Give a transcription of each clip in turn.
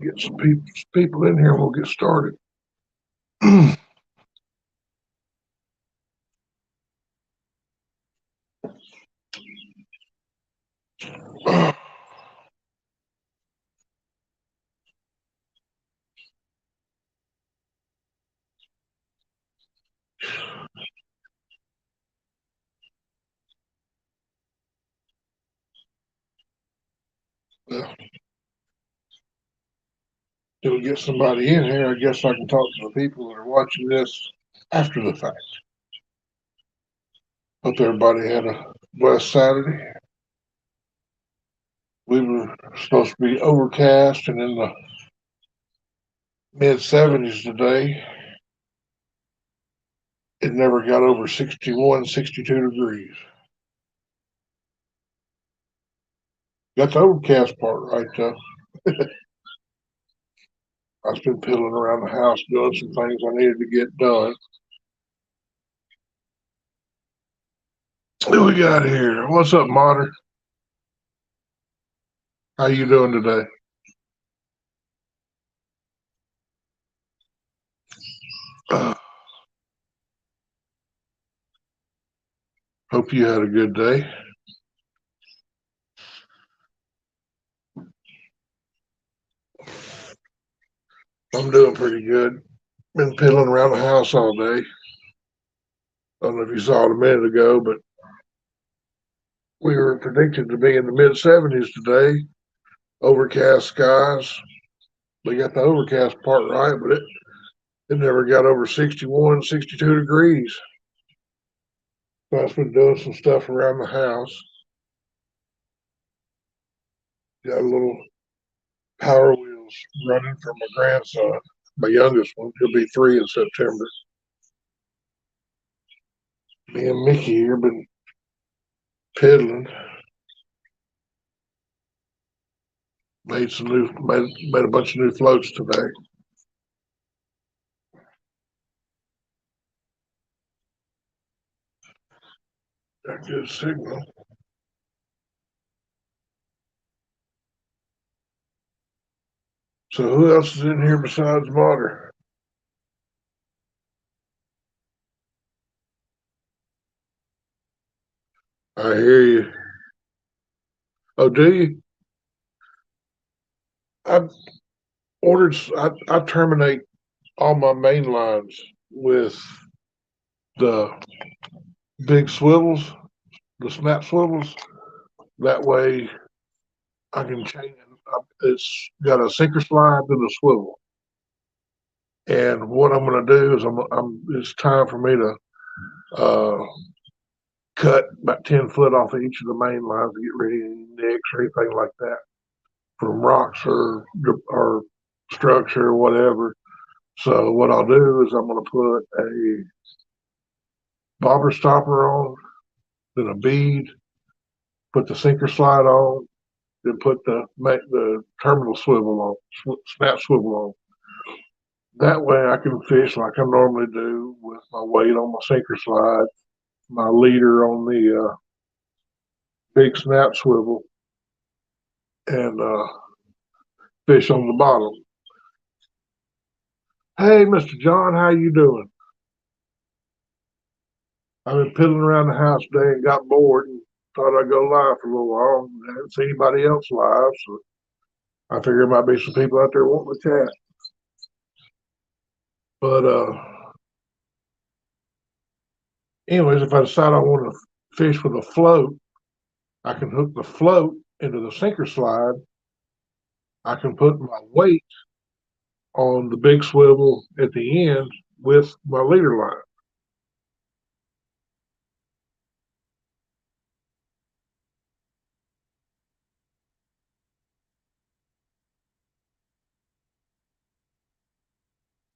Get some people in here and we'll get started. Well, till we get somebody in here, I guess I can talk to the people that are watching this after the fact. Hope everybody had a blessed Saturday. We were supposed to be overcast and in the mid 70s today. It never got over 61, 62 degrees. Got the overcast part right though. I've been piddling around the house doing some things I needed to get done. Who we got here? What's up, Mater? How you doing today? Hope you had a good day. I'm doing pretty good. Been piddling around the house all day. I don't know if you saw it a minute ago, but we were predicted to be in the mid 70s today. Overcast skies. We got the overcast part right, but it never got over 61, 62 degrees. So I've been doing some stuff around the house. Got a little Power Wheels running for my grandson, my youngest one. He'll be 3 in September. Me and Mickey here been piddling. Made a bunch of new floats today. Got good signal. So who else is in here besides Mater? I hear you. Oh, do you? I I terminate all my main lines with the big swivels, the snap swivels. That way I can change it. It's got a sinker slide to the swivel. And what I'm going to do is it's time for me to uh, cut about 10 foot off of each of the main lines to get rid of any nicks or anything like that from rocks or structure or whatever. So what I'll do is I'm going to put a bobber stopper on, then a bead, put the sinker slide on, then put the terminal swivel on, snap swivel on. That way I can fish like I normally do with my weight on my sinker slide, my leader on the big snap swivel, and fish on the bottom. Hey, Mr. John, how you doing? I've been piddling around the house today and got bored and thought I'd go live for a little while. I didn't see anybody else live, so I figured there might be some people out there wanting to chat. But anyways, if I decide I want to fish with a float, I can hook the float into the sinker slide. I can put my weight on the big swivel at the end with my leader line.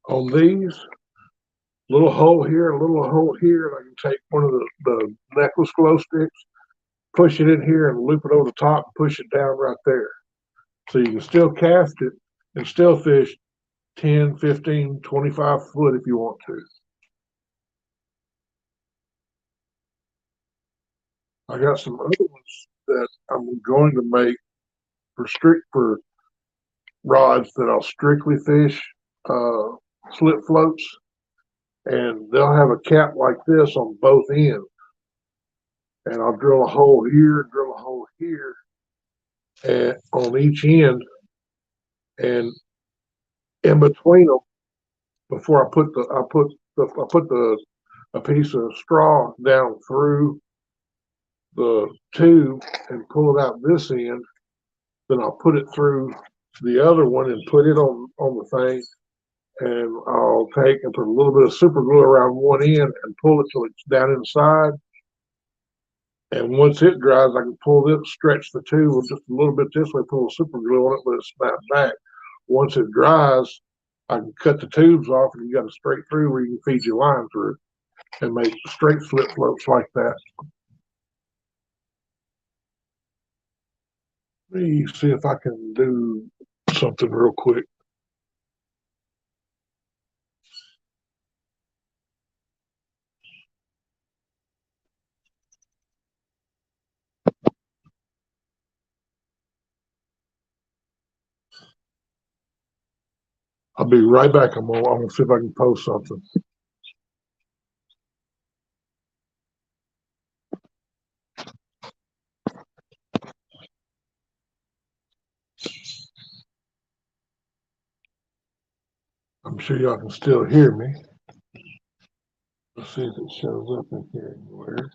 On these, little hole here, a little hole here, and I can take one of the necklace glow sticks, push it in here and loop it over the top and push it down right there. So you can still cast it and still fish 10, 15, 25 foot if you want to. I got some other ones that I'm going to make for rods that I'll strictly fish uh, slip floats, and they'll have a cap like this on both ends, and I'll drill a hole here, drill a hole here, and on each end, and in between them, before I put the a piece of straw down through the tube and pull it out this end, then I'll put it through the other one and put it on the thing, and I'll take and put a little bit of super glue around one end and pull it till it's down inside. And once it dries, I can pull this, stretch the tube just a little bit this way, pull the super glue on it, let it snap back. Once it dries, I can cut the tubes off, and you got a straight through where you can feed your line through and make straight slip floats like that. Let me see if I can do something real quick. I'll be right back. I'm gonna see if I can post something. I'm sure y'all can still hear me. Let's see if it shows up in here anywhere.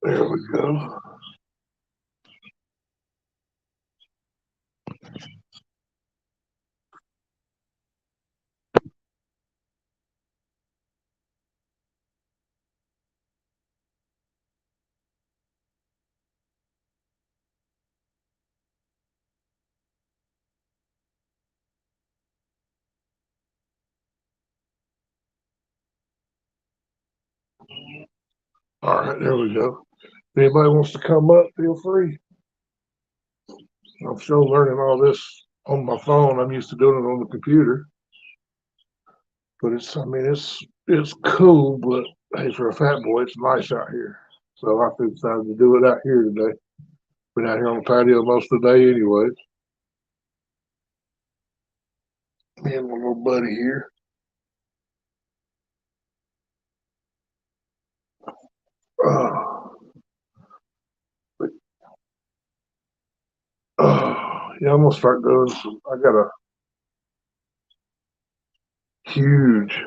There we go. All right, there we go. If anybody wants to come up, feel free. I'm still learning all this on my phone. I'm used to doing it on the computer, but I mean, it's cool. But hey, for a fat boy, it's nice out here. So I decided to do it out here today. Been out here on the patio most of the day, anyways. Me and my little buddy here. Uh, yeah, I'm gonna start doing some. I got a huge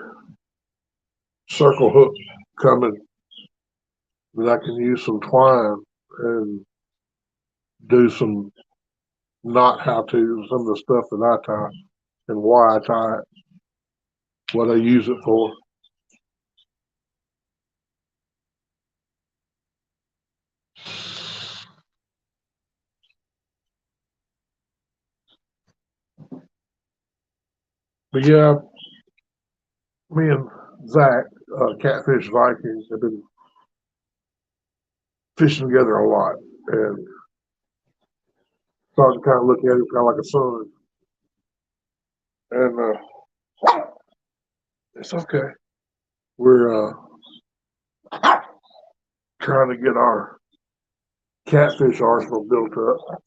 circle hook coming that I can use some twine and do some not how to some of the stuff that I tie and why I tie it, what I use it for. But yeah, me and Zach, Catfish Vikings, have been fishing together a lot and starting to kind of look at him kind of like a son. And it's okay. We're trying to get our catfish arsenal built up.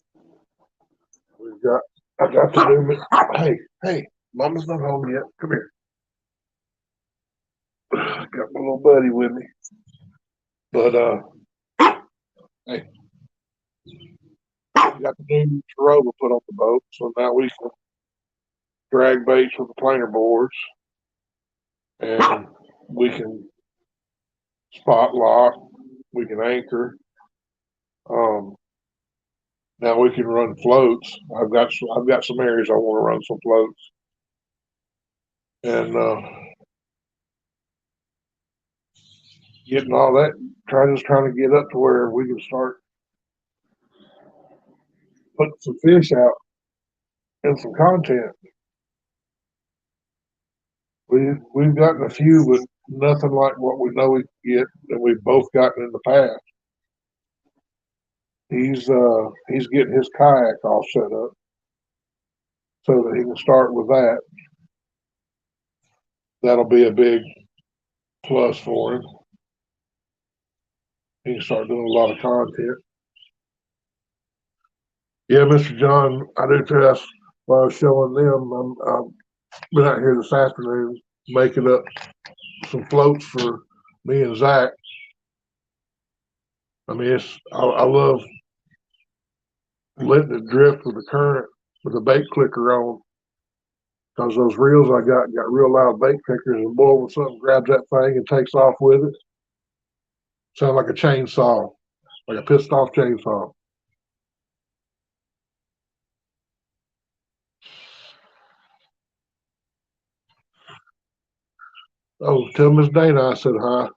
We've got, I got to do, hey, Mama's not home yet. Come here. Got my little buddy with me. But, hey, we got the new Taroba put on the boat. So now we can drag baits with the planer boards and we can spot lock, we can anchor. Um, Now we can run floats. I've got some areas I want to run some floats, and getting all that. Trying to get up to where we can start putting some fish out and some content. We've gotten a few, but nothing like what we know we can get that we've both gotten in the past. He's getting his kayak all set up so that he can start with that. That'll be a big plus for him. He can start doing a lot of content. Yeah, Mr. John, I do too. That's why I was showing them. I've been out here this afternoon making up some floats for me and Zach. I mean, I love letting it drift with the current with the bait clicker on because those reels I got real loud bait clickers, and boy, when something grabs that thing and takes off with it, sound like a chainsaw, like a pissed off chainsaw. Oh, tell Miss Dana I said hi.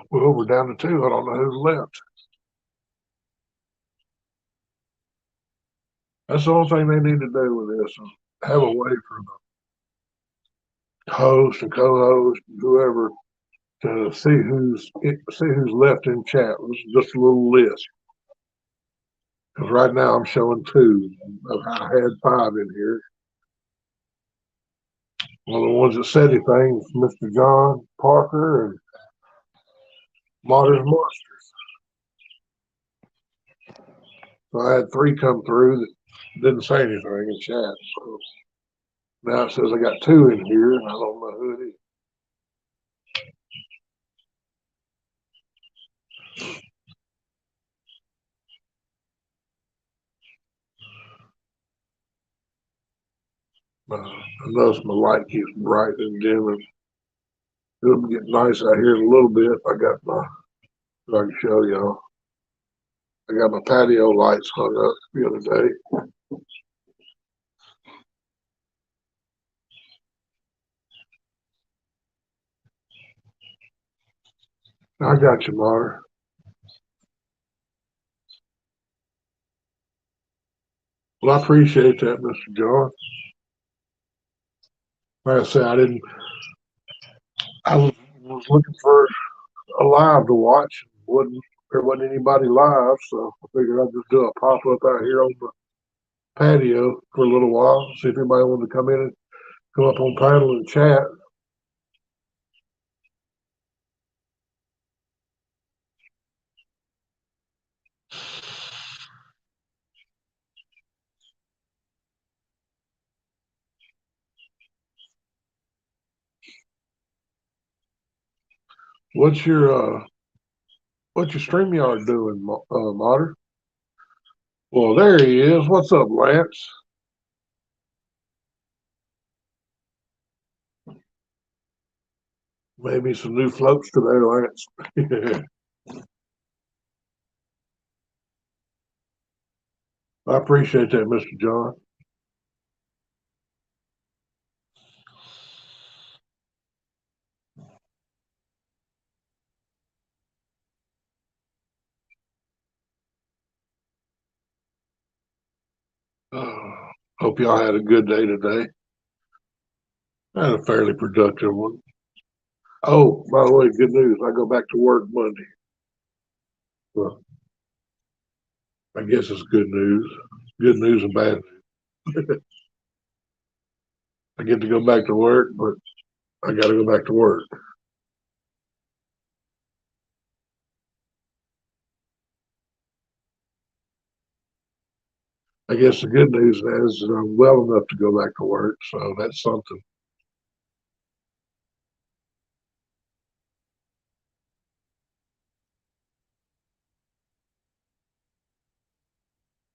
Well, we're down to two. I don't know who's left. That's the only thing they need to do with this. Have a way for the host and co-host, whoever, to see who's left in chat. This is just a little list. Because right now I'm showing two. I had five in here. One of the ones that said anything was Mr. John Parker and Modern Monsters. So I had three come through that didn't say anything in chat. So now it says I got two in here, and I don't know who it is. I notice my light keeps bright and dim, and it'll get nice out here in a little bit. I got my, if I can show y'all, I got my patio lights hung up the other day. I got you, Mar. Well, I appreciate that, Mr. John. Like I said, I was looking for a live to watch. There wasn't anybody live, so I figured I'd just do a pop up out here on the patio for a little while, see if anybody wanted to come in and come up on panel and chat. What's your what's your StreamYard doing, Motter? Well, there he is. What's up, Lance? Maybe some new floats today, Lance. I appreciate that, Mr. John. Hope y'all had a good day today. I had a fairly productive one. Oh, by the way, good news. I go back to work Monday. Well, I guess it's good news. Good news and bad news. I get to go back to work, but I got to go back to work. I guess the good news is that I'm well enough to go back to work, so that's something.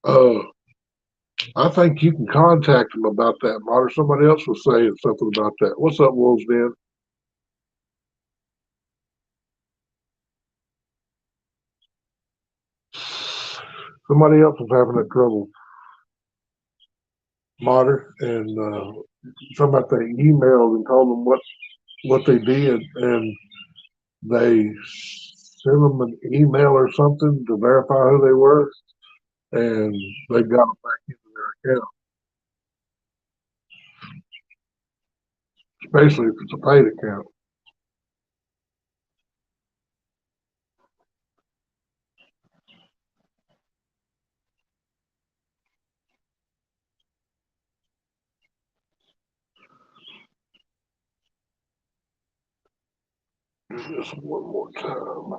Uh, I think you can contact them about that, or somebody else was saying something about that. What's up, Wolves Den? Somebody else was having that trouble, Motter, and somebody they emailed and told them what they did, and they sent them an email or something to verify who they were, and they got them back into their account. Especially if it's a paid account. Just one more time.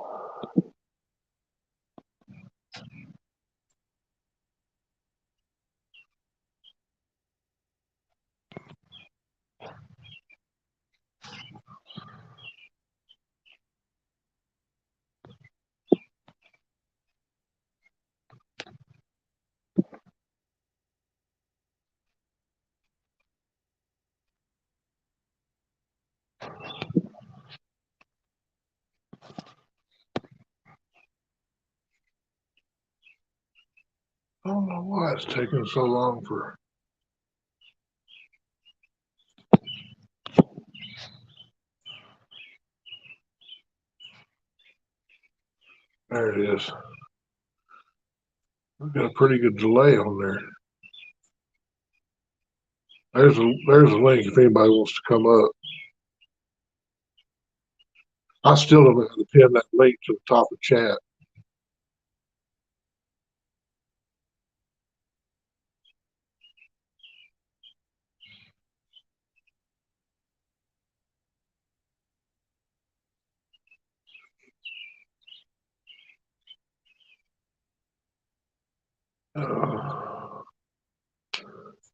I don't know why it's taking so long for. There it is. We've got a pretty good delay on there. There's a link if anybody wants to come up. I still don't know how to pin that link to the top of chat.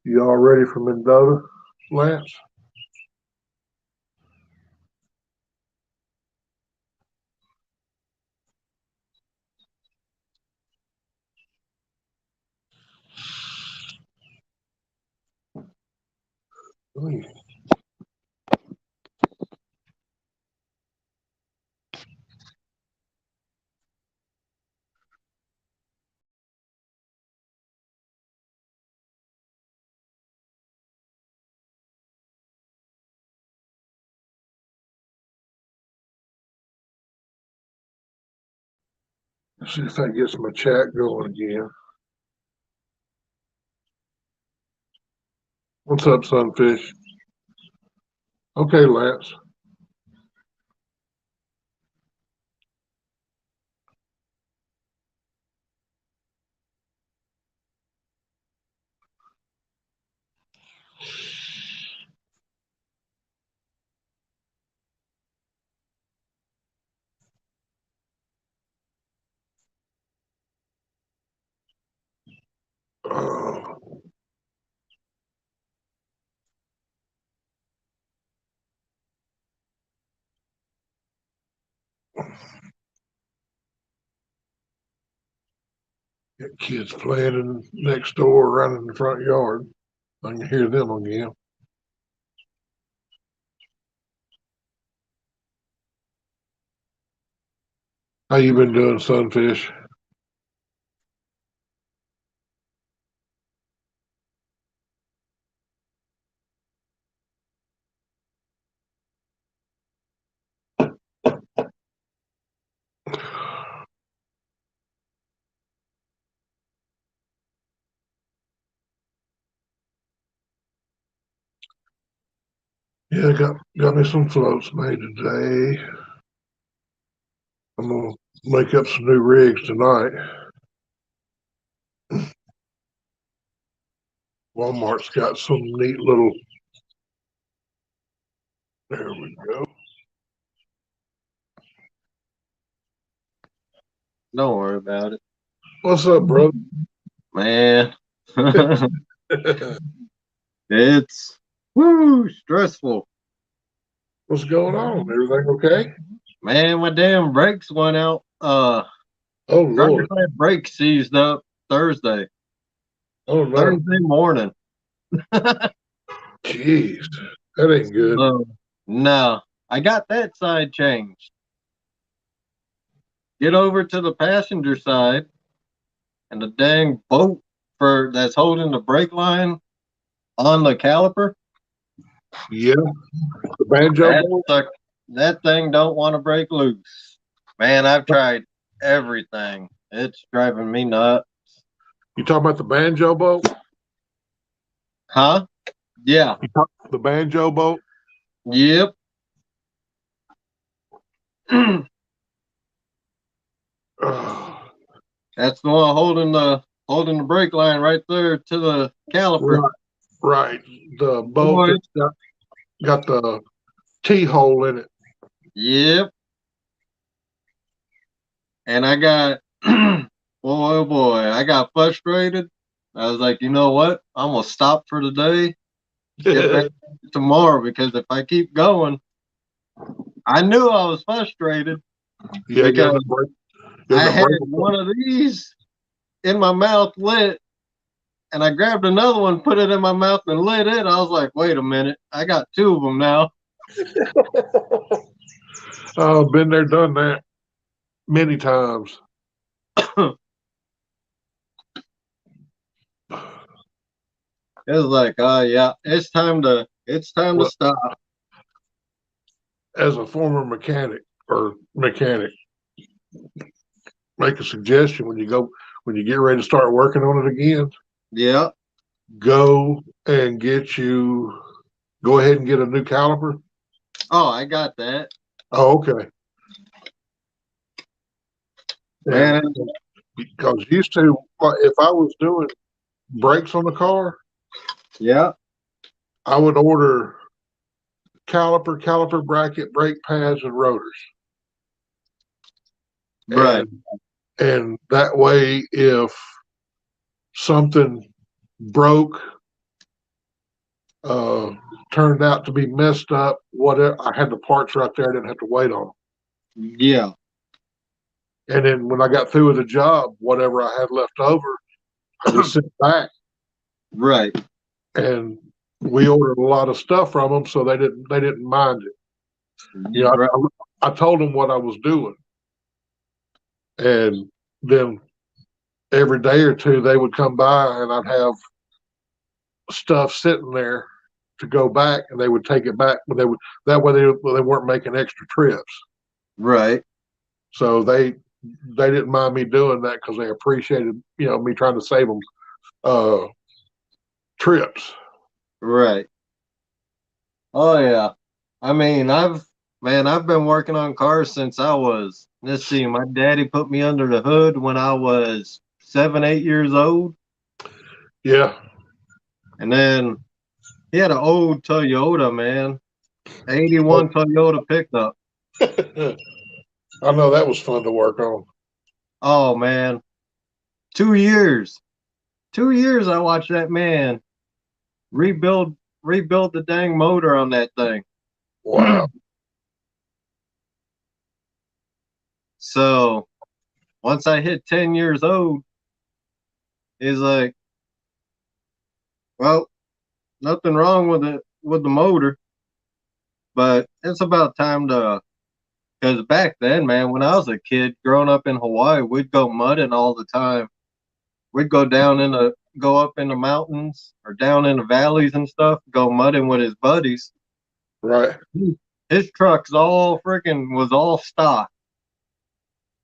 You all ready for Mendota, Lance? Let's see if that gets my chat going again. What's up, Sunfish? Okay, Lance. Uh, Got kids playing in next door, running in the front yard. I can hear them again. How you been doing, Sunfish? Yeah, got me some floats made today. I'm gonna make up some new rigs tonight. Walmart's got some neat little. There we go. Don't worry about it, What's up, brother? man. It's stressful, What's going on? Everything okay? man. My damn brakes went out. Oh Driver's Lord. side brake seized up Thursday. Oh no. Thursday morning. Jeez. That ain't good. No, I got that side changed. Get over to the passenger side, and the dang bolt for that's holding the brake line on the caliper. Yeah. The banjo That board? stuck. that thing don't want to break loose. Man, I've tried everything. It's driving me nuts. You talking about the banjo boat? Huh? Yeah. The banjo boat? Yep. That's the one holding the brake line right there to the caliper. Right, right. The boat Boy. that's got the T hole in it. Yep. And I got boy, oh boy, I got frustrated. I was like, you know what? I'm gonna stop for the day, get back tomorrow because if I keep going, I knew I was frustrated Yeah, because getting I the had brake. one of these in my mouth lit and I grabbed another one, put it in my mouth and lit it. I was like, wait a minute, I got two of them now. Oh, been there, done that many times. It was like, oh yeah, it's time to Well, stop. as a former mechanic, make a suggestion when you get ready to start working on it again. Yeah. Go and go ahead and get a new caliper. Oh, I got that. Oh, okay. And Man. because used to, if I was doing brakes on the car, Yeah. I would order caliper bracket, brake pads, and rotors. Right. And that way, if something broke, uh, turned out to be messed up, whatever, I had the parts right there. I didn't have to wait on them. Yeah. And then when I got through with the job, whatever I had left over, I just sent it back. Right. And we ordered a lot of stuff from them, so they didn't mind it. You know, Right. I told them what I was doing, and then every day or two they would come by, and I'd have stuff sitting there to go back, and they would take it back. But that way they weren't making extra trips, Right. so they didn't mind me doing that because they appreciated me trying to save them uh, trips. Right. Oh yeah. I mean, I've been working on cars since I was, let's see, my daddy put me under the hood when I was 7, 8 years old. Yeah, And then he had an old Toyota, man. 81 Toyota pickup. I know that was fun to work on. Oh man. 2 years. 2 years I watched that man rebuild the dang motor on that thing. Wow. So once I hit 10 years old, he's like, well, nothing wrong with the motor, but it's about time to. Because back then, man, when I was a kid growing up in Hawaii, we'd go mudding all the time. We'd go up in the mountains or down in the valleys and stuff, go mudding with his buddies. Right. His trucks was all stock,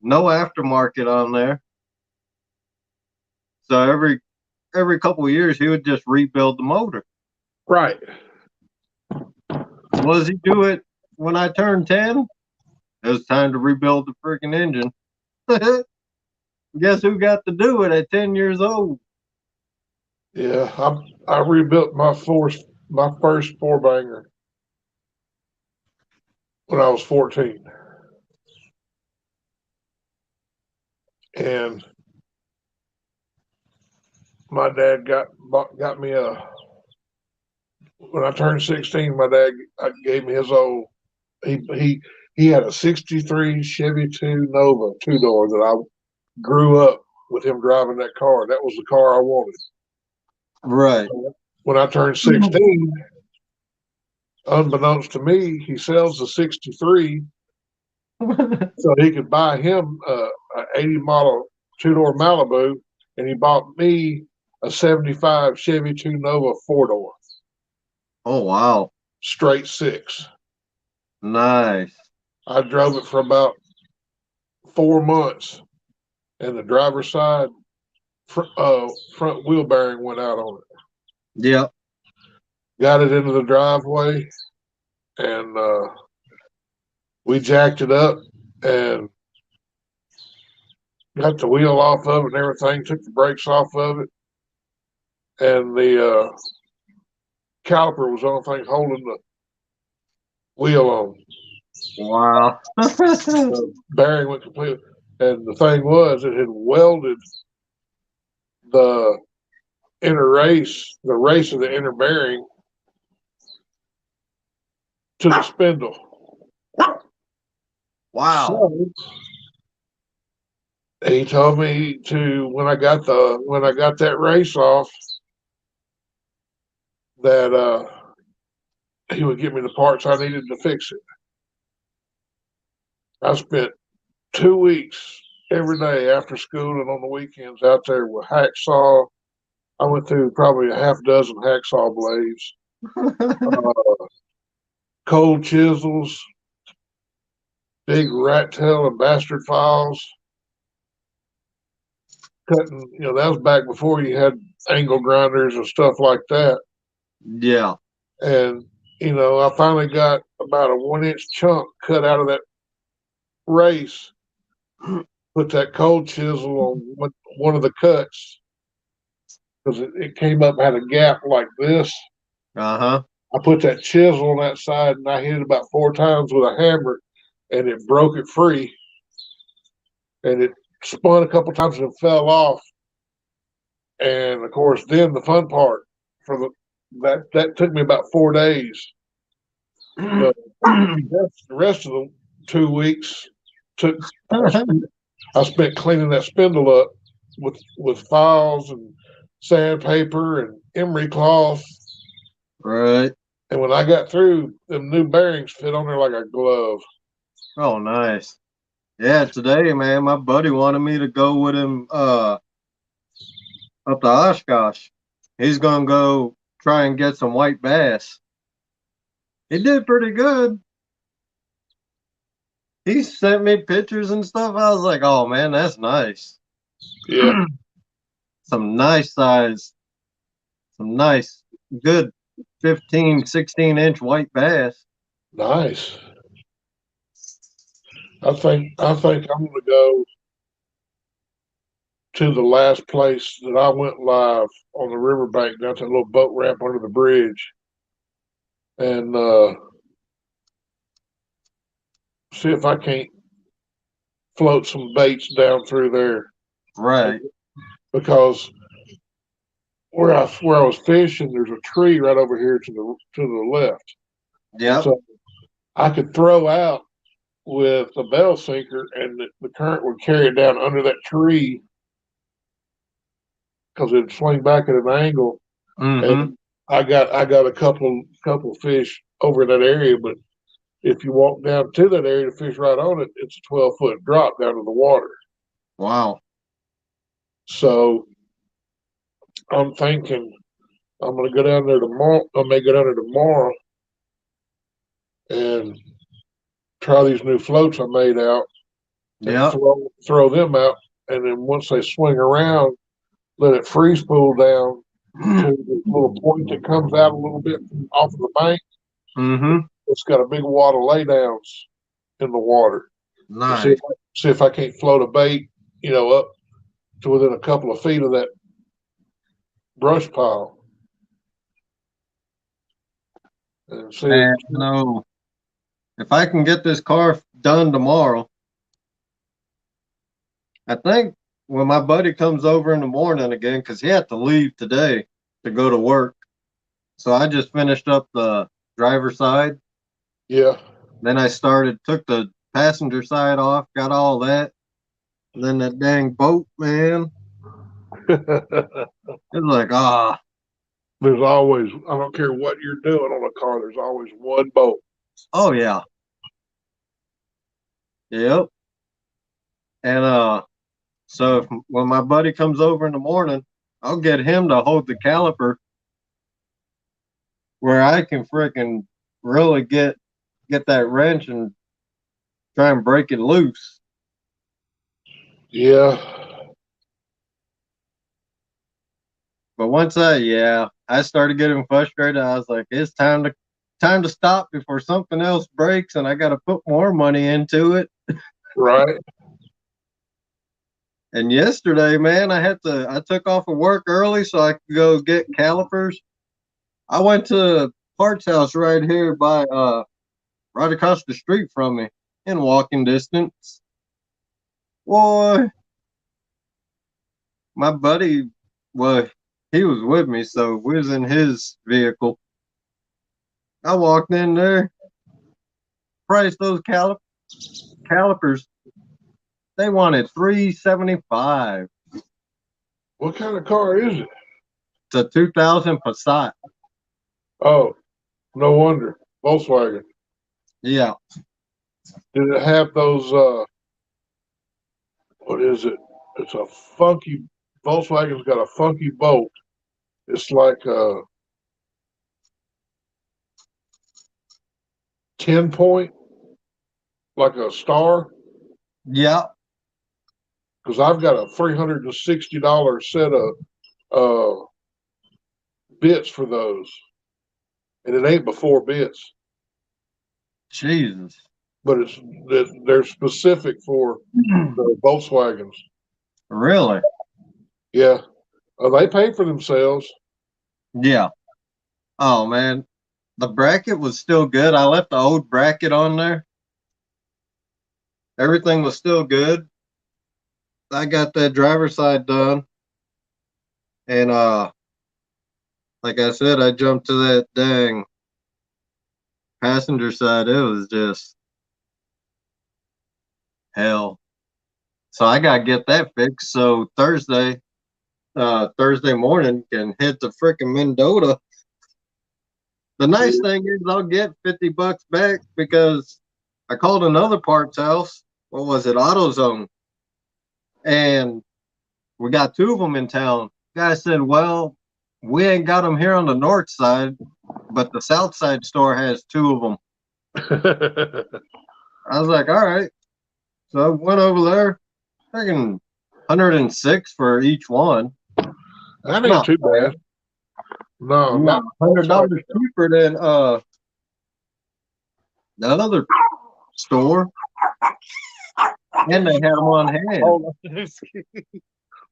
no aftermarket on there. So every couple of years, he would just rebuild the motor. Right. Was he do it when I turned 10? It was time to rebuild the freaking engine. Guess who got to do it at 10 years old? Yeah. I rebuilt my first four banger when I was 14. And my dad got me when I turned 16, my dad gave me his old he had a 63 Chevy 2 Nova 2-door that I grew up with him driving that car. That was the car I wanted. Right. When I turned 16, unbeknownst to me, he sells the 63 so he could buy him an 80 model 2-door Malibu, and he bought me a 75 Chevy 2 Nova 4-door, Oh wow. straight six. Nice. I drove it for about 4 months, and the driver's side front wheel bearing went out on it. Yep. Got it into the driveway, and we jacked it up and got the wheel off of it and everything. Took the brakes off of it, and the caliper was the only thing holding the wheel on. Wow. The bearing went completely, and the thing was, it had welded the the race of the inner bearing to the spindle. Wow. So he told me to when I got that race off that he would give me the parts I needed to fix it. I spent 2 weeks every day after school and on the weekends out there with hacksaw. I went through probably a half dozen hacksaw blades, uh, cold chisels, big rat tail and bastard files, cutting. That was back before you had angle grinders and stuff like that. Yeah. And I finally got about a 1 inch chunk cut out of that race. Put that cold chisel on one of the cuts because it came up, had a gap like this. Uh-huh. I put that chisel on that side and I hit it about 4 times with a hammer, and it broke it free. And it spun a couple times and fell off. And of course, then the fun part for that took me about 4 days. But the rest of the 2 weeks took I spent cleaning that spindle up with files and sandpaper and emery cloth. Right. And when I got through, them new bearings fit on there like a glove. Oh, nice. Yeah, today, man, my buddy wanted me to go with him up to Oshkosh. He's gonna go try and get some white bass. He did pretty good. He sent me pictures and stuff. I was like, oh man, that's nice. Yeah, Some nice size, some nice, good 15, 16-inch white bass. nice. I think I'm gonna go to the last place that I went live on the riverbank down to that little boat ramp under the bridge, and see if I can't float some baits down through there. Right. Because where I was fishing, there's a tree right over here to the left, and Yep. so I could throw out with a bell sinker, and the current would carry it down under that tree because it'd swing back at an angle. Mm-hmm. And I got a couple fish over in that area, but if you walk down to that area to fish right on it, it's a 12-foot drop down to the water. Wow. So I'm thinking I'm gonna go down there tomorrow. I may go down there tomorrow and try these new floats I made out and Yep. throw them out. And then once they swing around, let it freeze pool down to the little point that comes out a little bit off of the bank. Mm-hmm. It's got a big wad of laydowns in the water. And Nice. see if I can't float a bait, up to within a couple of feet of that brush pile. And see, And no, if I can get this car done tomorrow, I think when my buddy comes over in the morning again, because he had to leave today to go to work. So I just finished up the driver's side. yeah. Then I took the passenger side off, got all that. And then that dang boat, man. It's like, There's always, I don't care what you're doing on a car, there's always one bolt. oh yeah. Yep. And so when my buddy comes over in the morning, I'll get him to hold the caliper where I can freaking really get get that wrench and try and break it loose. Yeah. But once I started getting frustrated. I was like, it's time to stop before something else breaks, and I got to put more money into it. Right. And yesterday, man, I took off of work early so I could go get calipers. I went to Parts House right here right across the street from me in walking distance. Boy, my buddy, well, he was with me, so we was in his vehicle. I walked in there, priced those calipers. They wanted $375. What kind of car is it? It's a 2000 Passat. Oh, no wonder. Volkswagen. Yeah, Did it have those what is it? It's a funky Volkswagen's got a funky bolt. It's like a 10 point, like a star. yeah. Because I've got a $360 set of uh bits for those. And it ain't before bits. Jesus. But they're specific for the Volkswagens. Really? Yeah. They pay for themselves. Yeah. Oh man, the bracket was still good. I left the old bracket on there. Everything was still good. I got that driver's side done, and like I said, I jumped to that dang passenger side. It was just hell. So I gotta get that fixed. So Thursday morning, can hit the freaking Mendota. The nice thing is I'll get $50 back because I called another parts house. What was it? AutoZone. And we got two of them in town. Guy said, well, we ain't got them here on the north side, but the south side store has two of them. I was like, all right. So I went over there, freaking 106 for each one. That ain't Not too bad. No, not $100 Volkswagen. cheaper than the other store. And they had them on hand. Hold on.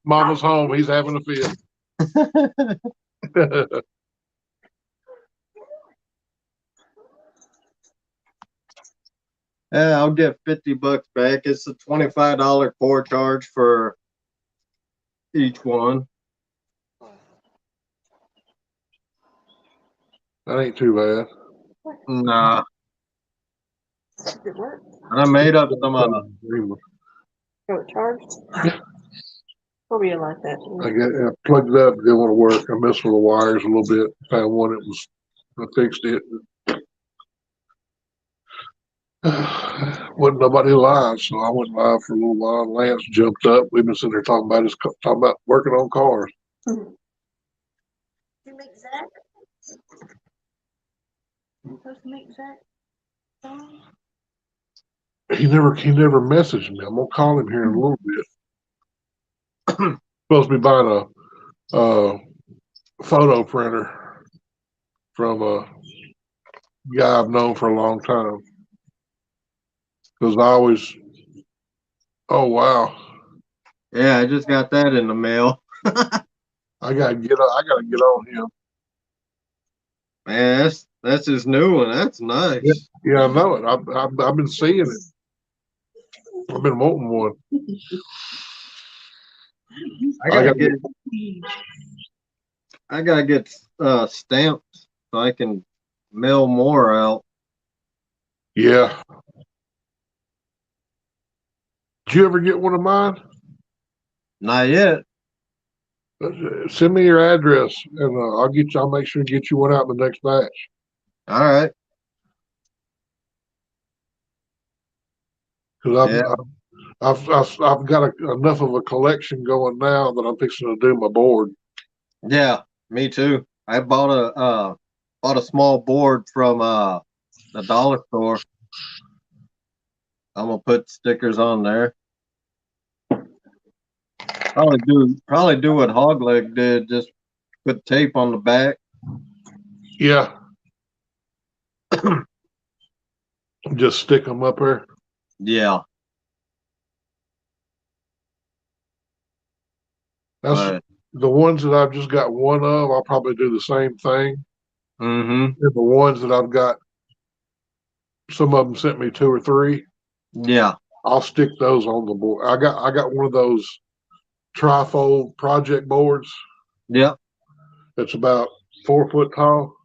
Mama's home. He's having a fit. Yeah, I'll get $50 back. It's a $25 core charge for each one. That ain't too bad. Nah, It work? and I made up some. So it charged? Yeah. Probably like that. I plugged it up. Didn't want to work. I messed with the wires a little bit. Found one that was. I fixed it. Wasn't nobody live, so I went live for a little while. Lance jumped up. We've been sitting there talking about working on cars. You make Zach? You supposed to make Zach? He never messaged me. I'm gonna call him here in a little bit. Supposed to be buying a photo printer from a guy I've known for a long time. Because I always, oh wow, Yeah, I just got that in the mail. I gotta get on him. Man, that's his new one. That's nice. Yeah, I know it. I've been seeing it. I've been wanting one. I gotta get stamps so I can mail more out. Yeah. Did you ever get one of mine? Not yet. Send me your address, and I'll make sure to get you one out in the next batch. All right. Because Yeah. I've got enough of a collection going now that I'm fixing to do my board. Yeah, me too. I bought a small board from the dollar store. I'm gonna put stickers on there. Probably do what Hogleg did. Just put tape on the back. Yeah. Just stick them up there. Yeah, That's but the ones that I've just got one of. I'll probably do the same thing. And the ones that I've got, some of them sent me 2 or 3. yeah, I'll stick those on the board. I got one of those trifold project boards yeah. that's about 4 foot tall.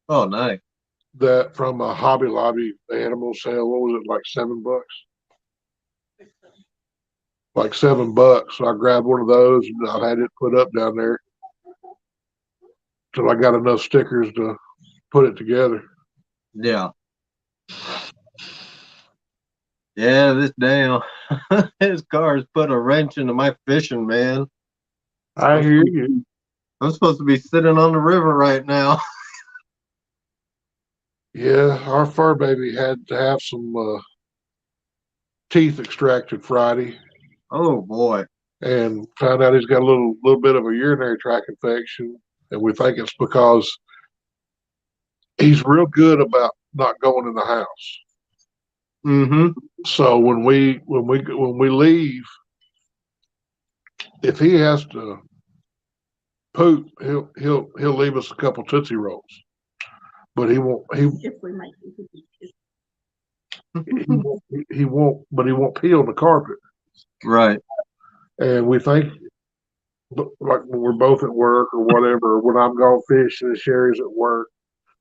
Oh, nice. That from a Hobby Lobby animal sale. What was it, like $7? Like $7. So I grabbed one of those and I've had it put up down there till I got enough stickers to put it together. Yeah. Yeah, this damn his car's put a wrench into my fishing, man. I hear you. I'm supposed to be sitting on the river right now. Yeah, our fur baby had to have some teeth extracted Friday, Oh boy. and found out he's got a little bit of a urinary tract infection, and we think it's because he's real good about not going in the house. Mm-hmm. So when we leave, if he has to poop, he'll leave us a couple Tootsie Rolls, but If we make it. he won't pee on the carpet. Right. And we think, like when we're both at work or whatever, when I'm gone fishing and Sherry's at work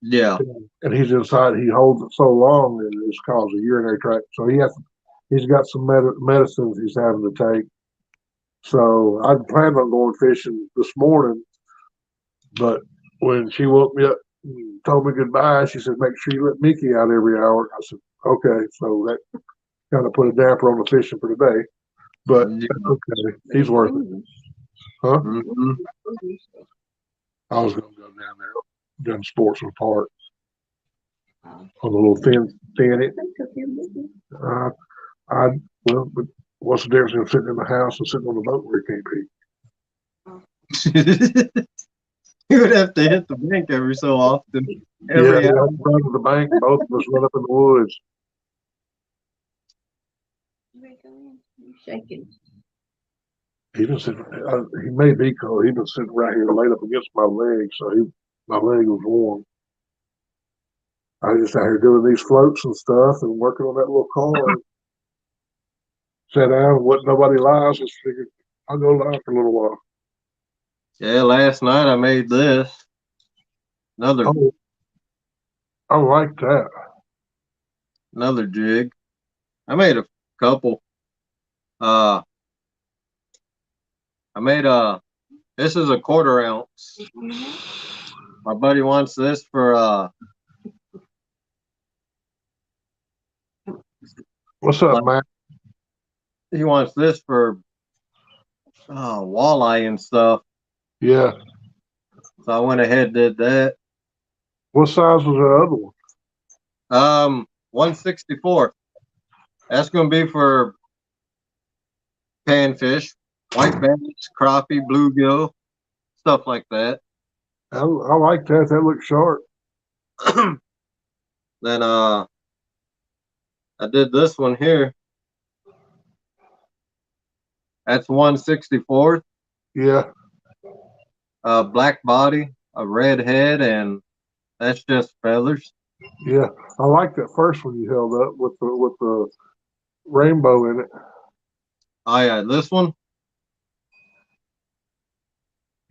Yeah. and he's inside, he holds it so long and it's caused a urinary tract. So he's got some medicines he's having to take. So I planned on going fishing this morning, but when she woke me up and told me goodbye, she said, "Make sure you let Mickey out every hour." I said, "Okay." So that kind of put a damper on the fishing for today, but Yeah. okay, he's worth it, huh? Mm-hmm. I was going to go down there, down Sportsman Park on the little thin. Uh, I well, but what's the difference in sitting in the house and sitting on the boat where you can't pee? You would have to hit the bank every so often. Yeah, Every I'd hour. run to the bank. Both of us run up in the woods. Shaking. He been sitting. He may be cold. He been sitting right here, laid up against my leg, so my leg was warm. I was just out here doing these floats and stuff and working on that little car. Sat down, wasn't nobody live. Just figured I'll go live for a little while. Yeah, last night I made this. Another Oh, I like that. another jig. I made a couple. I made this is a 1/4 ounce. My buddy wants this for What's up, like, man? he wants this for walleye and stuff. Yeah. So I went ahead and did that. What size was the other one? 1/64. That's gonna be for panfish, white bass, crappie, bluegill, stuff like that. I like that. That looks sharp. Then I did this one here. That's 1/64. Yeah. Black body, a red head, and that's just feathers. Yeah. I like that first one you held up with the rainbow in it. Oh yeah, this one.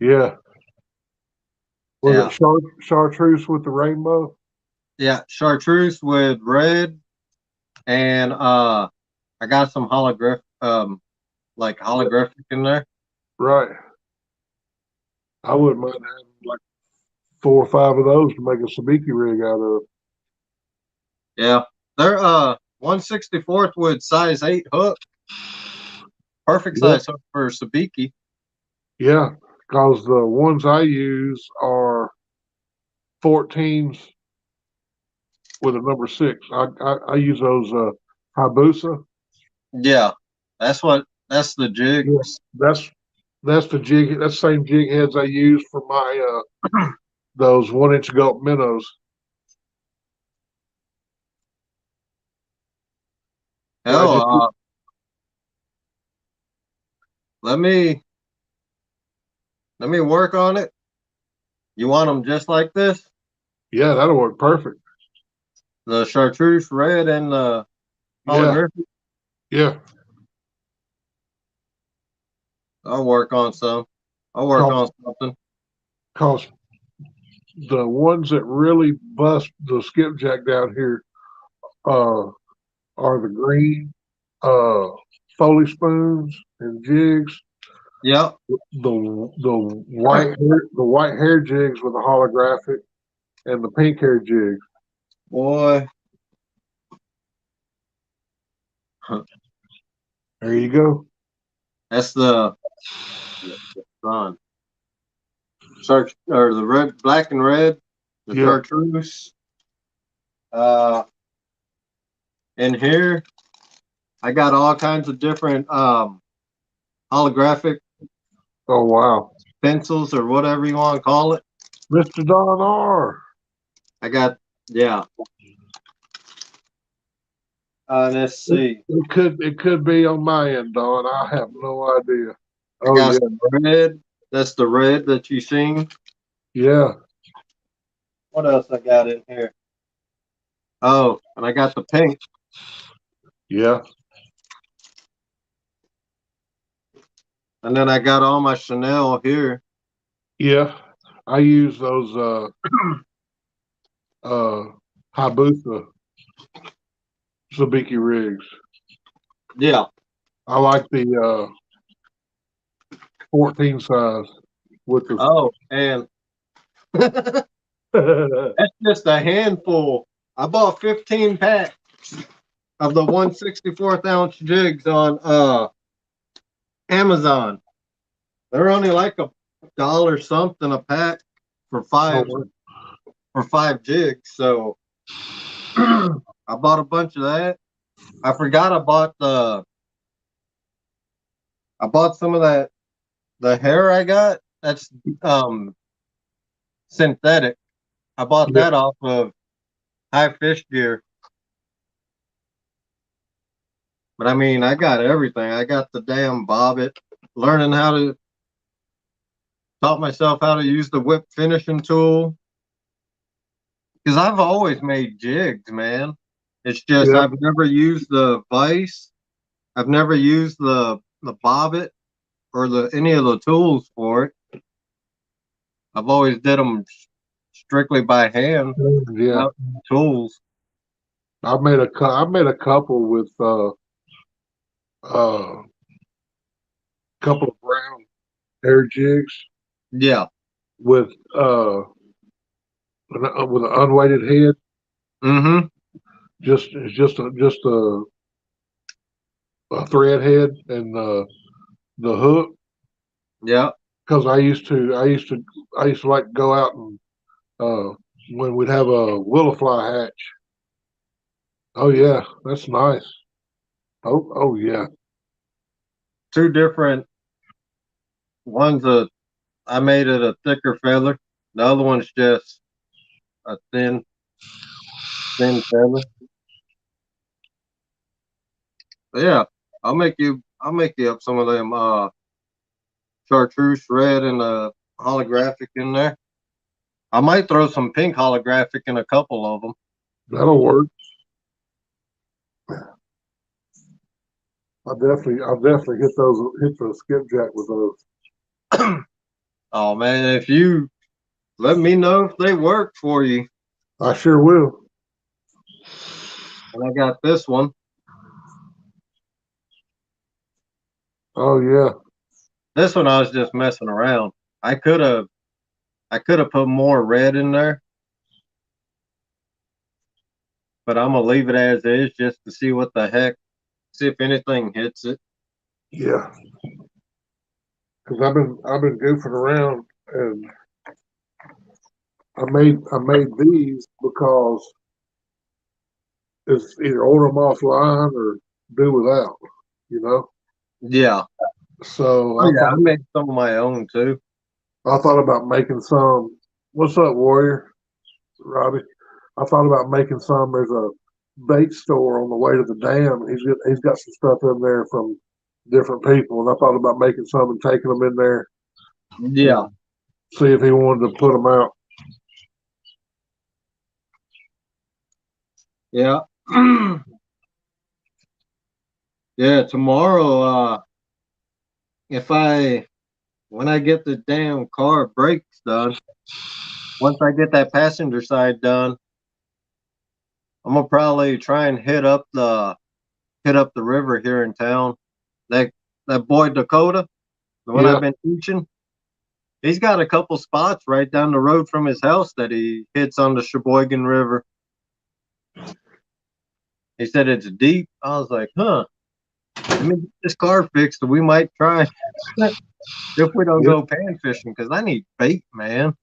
Yeah. Was Yeah, it chartreuse with the rainbow? yeah, chartreuse with red, and I got some holographic in there. Right. I wouldn't mind having like 4 or 5 of those to make a sabiki rig out of. Yeah, they're 1/64 with size 8 hook. Perfect Yeah. size hook for sabiki. Yeah. Because the ones I use are 14s with a number 6. I use those Hayabusa. Yeah, that's the jigs. Yeah, that's the jig. That's the same jig heads I use for my those 1-inch gulp minnows. And I Hell, just let me work on it. You want them just like this? yeah, that'll work perfect. The chartreuse red and the Yeah, holographic. yeah. I'll work on some. I'll work Cause, on something. cause the ones that really bust the skipjack down here uh, are the green uh, Foley spoons and jigs. Yep. The white hair jigs with the holographic and the pink hair jigs. Boy. There you go. That's the sun. Or the red, black and red, the Yeah. chartreuse. Uh, in here, I got all kinds of different holographic Oh wow. pencils or whatever you want to call it. Mr. Don R. I got, yeah. Let's see. It could be on my end, Don. I have no idea. I Oh got yeah. some red. That's the red that you seen. Yeah. What else I got in here? Oh, and I got the pink. Yeah. And then I got all my Chanel here. Yeah. I use those Hayabusa Sabiki rigs. Yeah. I like the 14 size with the Oh, and that's just a handful. I bought 15 packs of the 1/64 ounce jigs on Amazon. They're only like $1 something a pack for five oh, jigs. So I bought a bunch of that. I forgot I bought some of that the hair I got. That's synthetic. I bought yeah. that off of High Fish Gear. But I mean, I got everything. I got the damn bobbit, learning how to taught myself how to use the whip finishing tool. Because I've always made jigs, man. It's just Yeah. I've never used the vise. I've never used the bobbit or the any of the tools for it. I've always did them strictly by hand Yeah. without tools. I made a couple with couple of brown hair jigs Yeah. with with an unweighted head. Mm-hmm. Just a thread head and the hook. Yeah. Because I used to like go out and when we'd have a willow fly hatch. Oh yeah, that's nice. Oh yeah. Two different ones. I made it a thicker feather. The other one's just a thin feather. But yeah, I'll make you up some of them chartreuse red and holographic in there. I might throw some pink holographic in a couple of them. That'll work. I'll definitely hit the skipjack with those. Oh man, if you let me know if they work for you. I sure will. And I got this one. Oh yeah. This one I was just messing around. I could have put more red in there, but I'm gonna leave it as is just to see what the heck, see if anything hits it. Yeah. Because I've been goofing around and I made these because It's either order them offline or do without, you know? Yeah. So Oh yeah, I make some of my own too. I thought about making some. What's up, Warrior? Robbie? I thought about making some. There's a bait store on the way to the dam. He's got some stuff in there from different people, and I thought about making some and taking them in there Yeah. and see if he wanted to put them out. Yeah. Yeah, tomorrow, if I when I get the damn car brakes done, once I get that passenger side done, I'm gonna probably try and hit up the river here in town. That that boy Dakota, the one Yeah, I've been teaching, he's got a couple spots right down the road from his house that he hits on the Sheboygan River. He said it's deep. I was like, huh. Let me get this car fixed and we might try if we don't yeah, go pan fishing because I need bait, man.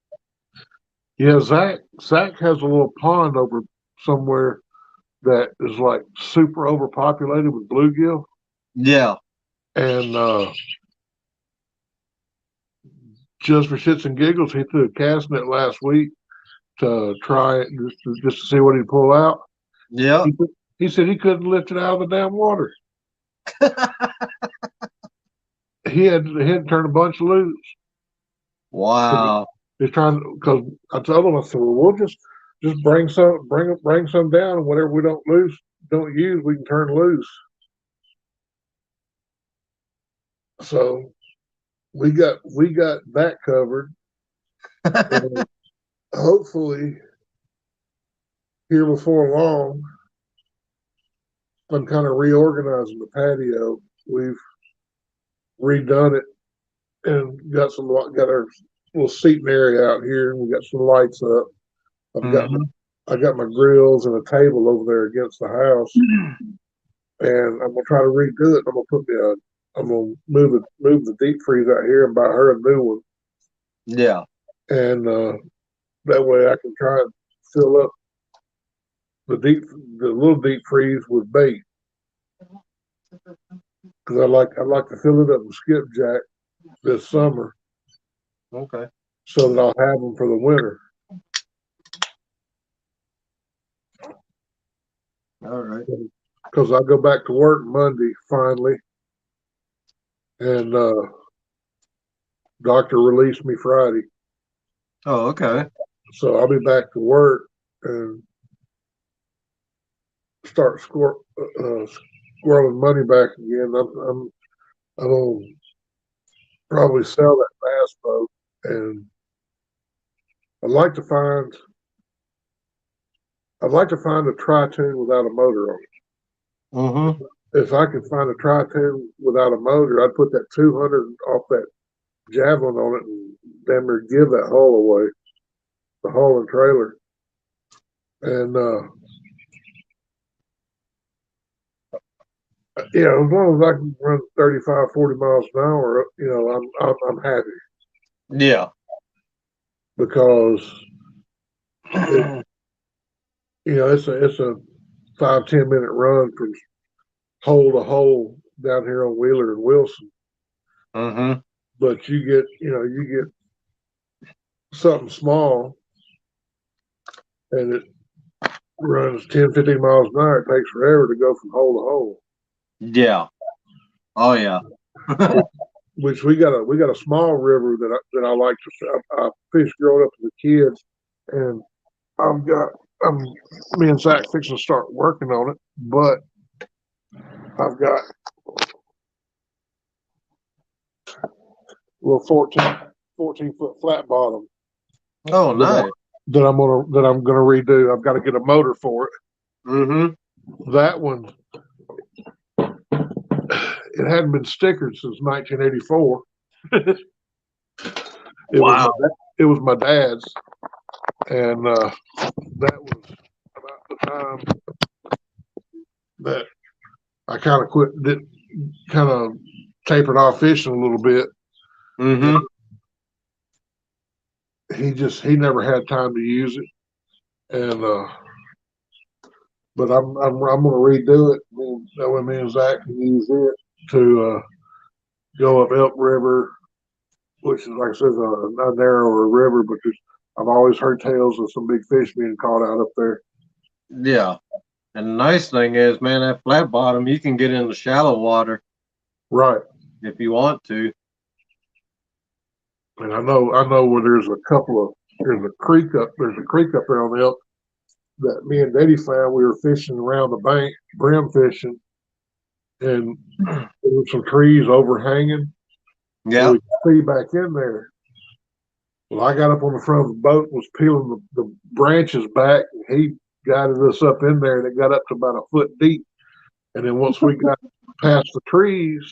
yeah. Zach has a little pond over somewhere that is like super overpopulated with bluegill, Yeah. and just for shits and giggles, he threw a cast net last week to try it just to see what he'd pull out. Yeah. He said he couldn't lift it out of the damn water. He had turned a bunch loose. Wow. He's trying because I told him, I said, well, we'll just bring some down, and whatever we don't use, we can turn loose. So we got that covered, and hopefully here before long, I'm kind of reorganizing the patio. We've redone it and got our little seating area out here, and we got some lights up. I've got my, Hmm. I got my grills and a table over there against the house, and I'm gonna try to redo it. I'm gonna move the deep freeze out here and buy her a new one, Yeah. and that way I can try and fill up the the little deep freeze with bait because I like to fill it up with skipjack this summer Okay. so that I'll have them for the winter. All right. Because I go back to work Monday finally, and doctor released me Friday, Oh, okay. so I'll be back to work and start squirreling money back again. I'm gonna probably sell that bass boat, and I'd like to find I'd like to find a tri-tune without a motor on Mm-hmm. it. If I could find a tri-tune without a motor, I'd put that 200 off that javelin on it and damn near give that hull away, the hull and trailer. And yeah, as long as I can run 35, 40 miles an hour, I'm happy Yeah. because it, it's a 5-10 minute run from hole to hole down here on Wheeler and Wilson. Mm-hmm. But you get something small and it runs 10, 15 miles an hour. It takes forever to go from hole to hole. Yeah. Oh yeah. Which we got a small river that I like to I fished growing up as a kid, and I've got I'm me and Zach fixing to start working on it, but I've got a little 14 foot flat bottom Oh, that, nice. I'm gonna redo. I've got to get a motor for it. Mm-hmm. That one, it hadn't been stickered since 1984. Wow. It was my dad's, and that was about the time that I kind of kind of tapered off fishing a little bit. Mm-hmm. He never had time to use it, and but I'm gonna redo it. That way me and Zach can use it to go up Elk River, which is like I said, a narrower river, but I've always heard tales of some big fish being caught out up there. Yeah. And the nice thing is, man, that flat bottom, you can get in the shallow water Right. if you want to. And I know where there's a creek up there on the Elk that me and Daddy found. We were fishing around the bank, brim fishing, and there were some trees overhanging, and Yeah. we could see back in there. Well, I got up on the front of the boat and was peeling the branches back, and he guided us up in there, and it got up to about a foot deep. And then once we got past the trees,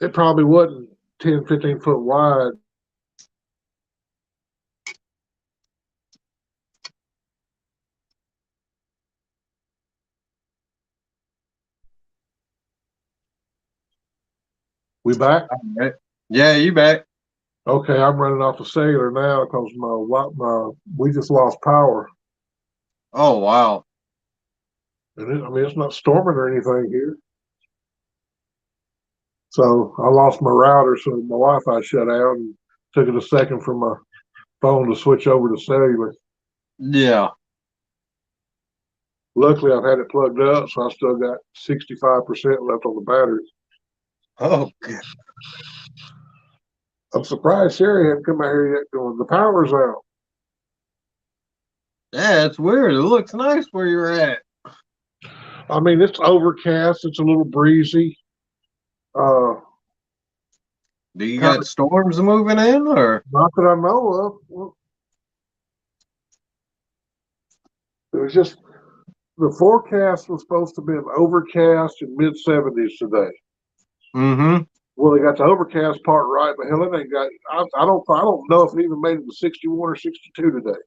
it probably wasn't 10, 15 foot wide. We back? Right. Yeah, you bet. Okay, I'm running off the cellular now because we just lost power. Oh, wow. And I mean, it's not storming or anything here. So I lost my router, so my Wi-Fi shut out, and took it a second for my phone to switch over to cellular. Yeah. Luckily, I've had it plugged up, so I still got 65% left on the battery. Oh, good. I'm surprised Sherry hadn't come out here yet going, the power's out. Yeah, it's weird. It looks nice where you're at. I mean, it's overcast. It's a little breezy. Do you Kind got storms moving in, or? Not that I know of. Well, it was just the forecast was supposed to be an overcast in mid 70s today. Mm-hmm. Well, they got the overcast part right, but hell, it ain't got. I don't know if it even made it to 61 or 62 today.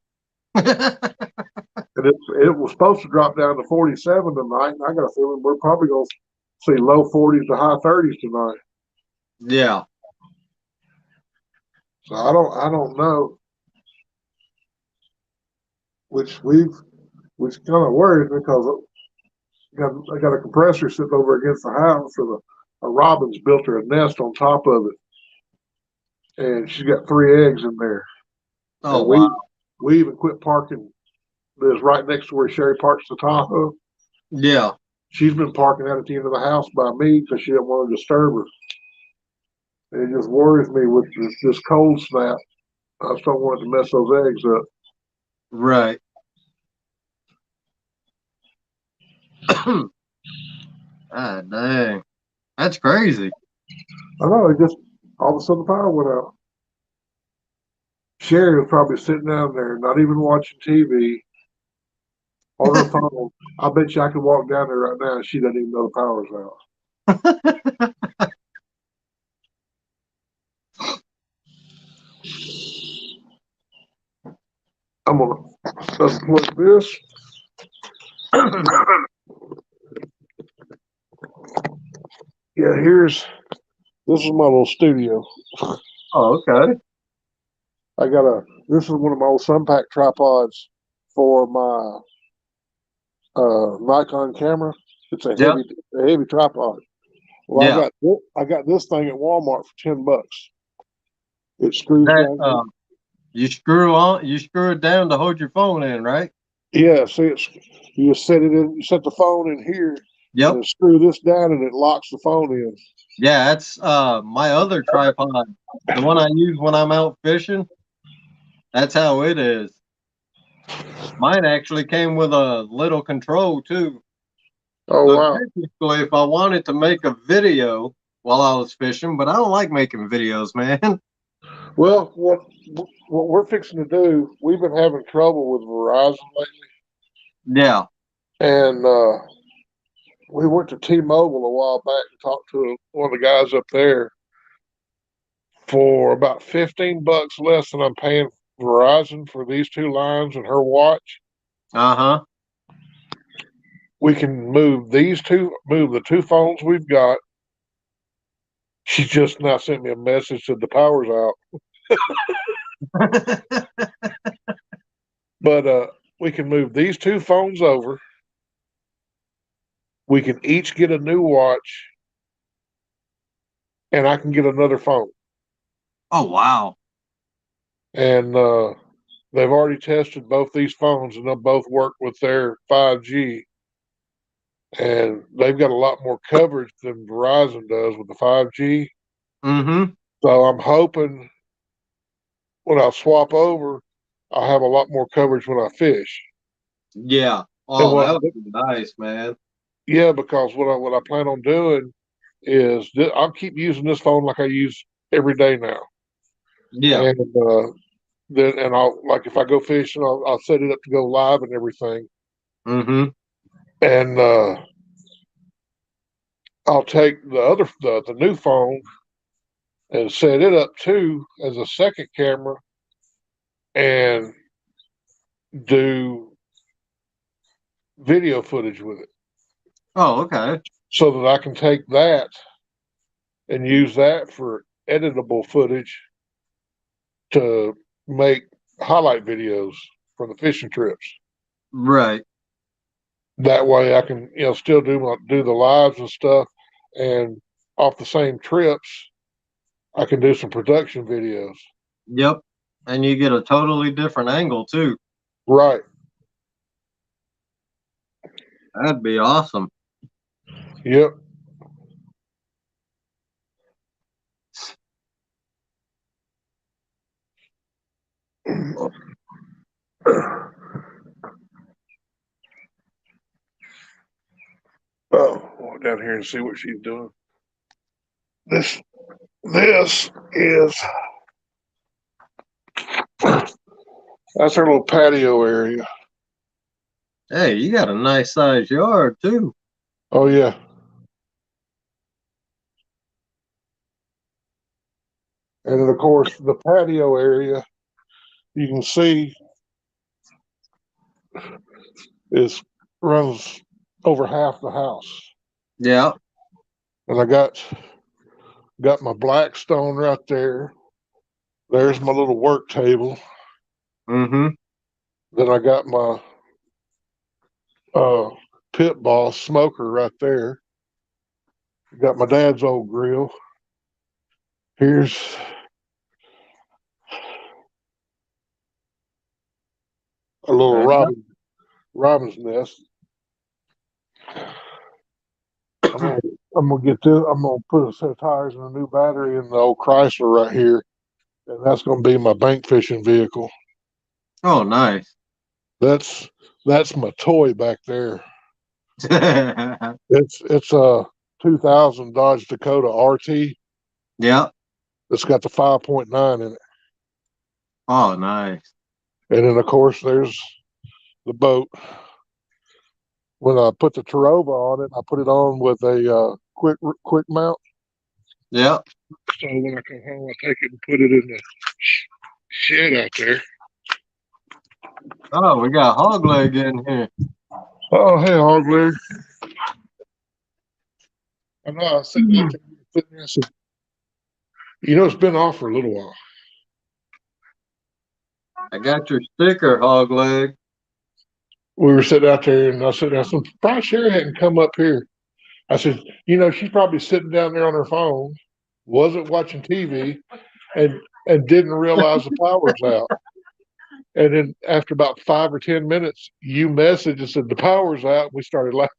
And it was supposed to drop down to 47 tonight. And I got a feeling we're probably going to see low 40s to high 30s tonight. Yeah. So I don't know. Which kind of worries me because I got a compressor sitting over against the house, and a robin's built her a nest on top of it, and she's got 3 eggs in there. Oh, And wow. we even quit parking. This right next to where Sherry parks the Tahoe. Yeah. She's been parking out at the end of the house by me because she didn't want to disturb her. And it just worries me with this cold snap. I just don't want it to mess those eggs up. Right. Ah, dang. That's crazy. I know, it just all of a sudden the power went out. Sherry was probably sitting down there, not even watching TV on her phone. I bet you I could walk down there right now and she doesn't even know the power's out. I'm gonna unplug this. Yeah, this is my little studio. Oh, okay. This is one of my old Sunpack tripods for my Nikon camera. It's a Yep. heavy tripod. Well, Yeah. I got this thing at Walmart for $10. It screws That down. you screw it down to hold your phone in, right? Yeah, see, you just you set the phone in here, and Yep. then screw this down, and it locks the phone in. Yeah, that's my other tripod. The one I use when I'm out fishing. That's how it is. Mine actually came with a little control too. Oh So wow! technically, if I wanted to make a video while I was fishing, but I don't like making videos, man. Well, what we're fixing to do? We've been having trouble with Verizon lately, Yeah. and we went to T-Mobile a while back and talked to one of the guys up there for about $15 less than I'm paying Verizon for these two lines and her watch. Uh-huh. We can move the two phones we've got. She just now sent me a message that the power's out. But we can move these two phones over. We can each get a new watch, and I can get another phone. Oh wow. And they've already tested both these phones, and they'll both work with their 5G. And they've got a lot more coverage than Verizon does with the 5G. Mm-hmm. So I'm hoping when I swap over, I'll have a lot more coverage when I fish. Yeah. And Oh, what, that would be nice, man. yeah, because what I plan on doing is I'll keep using this phone like I use every day now. Yeah. And then and I'll like if I go fishing, I'll set it up to go live and everything. Mm-hmm. And I'll take the new phone and set it up too as a second camera and do video footage with it Oh, okay. so that I can take that and use that for editable footage to make highlight videos for the fishing trips. Right. That way I can, still do the lives and stuff, and off the same trips, I can do some production videos. Yep. And you get a totally different angle too. Right. That'd be awesome. Yep. Oh, walk down here and see what she's doing. This is that's her little patio area. Hey, you got a nice sized yard too. Oh yeah. And then of course the patio area you can see is runs over half the house. Yeah. And I got my Blackstone right there. There's my little work table. Mm-hmm. Then I got my uh pit boss smoker right there. Got my dad's old grill. Here's a little There you robin's nest. I'm gonna, I'm gonna get this. I'm gonna put a set of tires and a new battery in the old Chrysler right here, and that's gonna be my bank fishing vehicle. go. Oh, nice. That's that's my toy back there. It's a 2000 Dodge Dakota RT. Yeah. It's got the 5.9 in it, Oh, nice. and then of course there's the boat. When I put the Tarova on it, I put it on with a quick mount. Yeah. So when I come home, I take it and put it in the shed out there. Oh, we got hog leg in here. Oh, hey, Hogleg. I know I was sitting there, I said, it's been off for a little while. I got your sticker, hog leg. We were sitting out there, and I said, I'm surprised Sherry hadn't come up here. I said, she's probably sitting down there on her phone, wasn't watching TV, and didn't realize the power's out. And then after about 5 or 10 minutes, you messaged and said the power's out. We started laughing.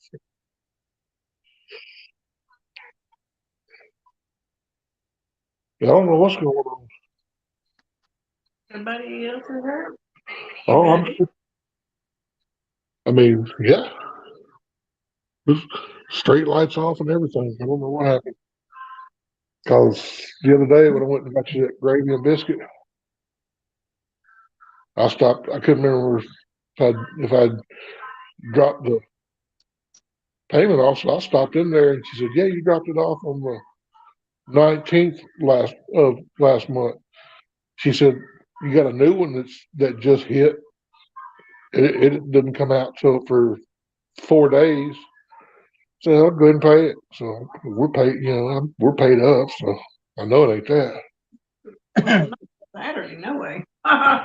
I don't know what's going on. Somebody else is hurt? Oh, I mean, yeah, street lights off and everything. I don't know what happened. Because the other day when I went and got you that gravy and biscuit, I stopped. I couldn't remember if I'd dropped the payment off, so I stopped in there and she said, "Yeah, you dropped it off on the 19th last month." She said, "You got a new one that just hit. It didn't come out till for 4 days." So I'll go ahead and pay it. So we're paid. We're paid up. So I know it ain't that. Well, not Saturday, no way.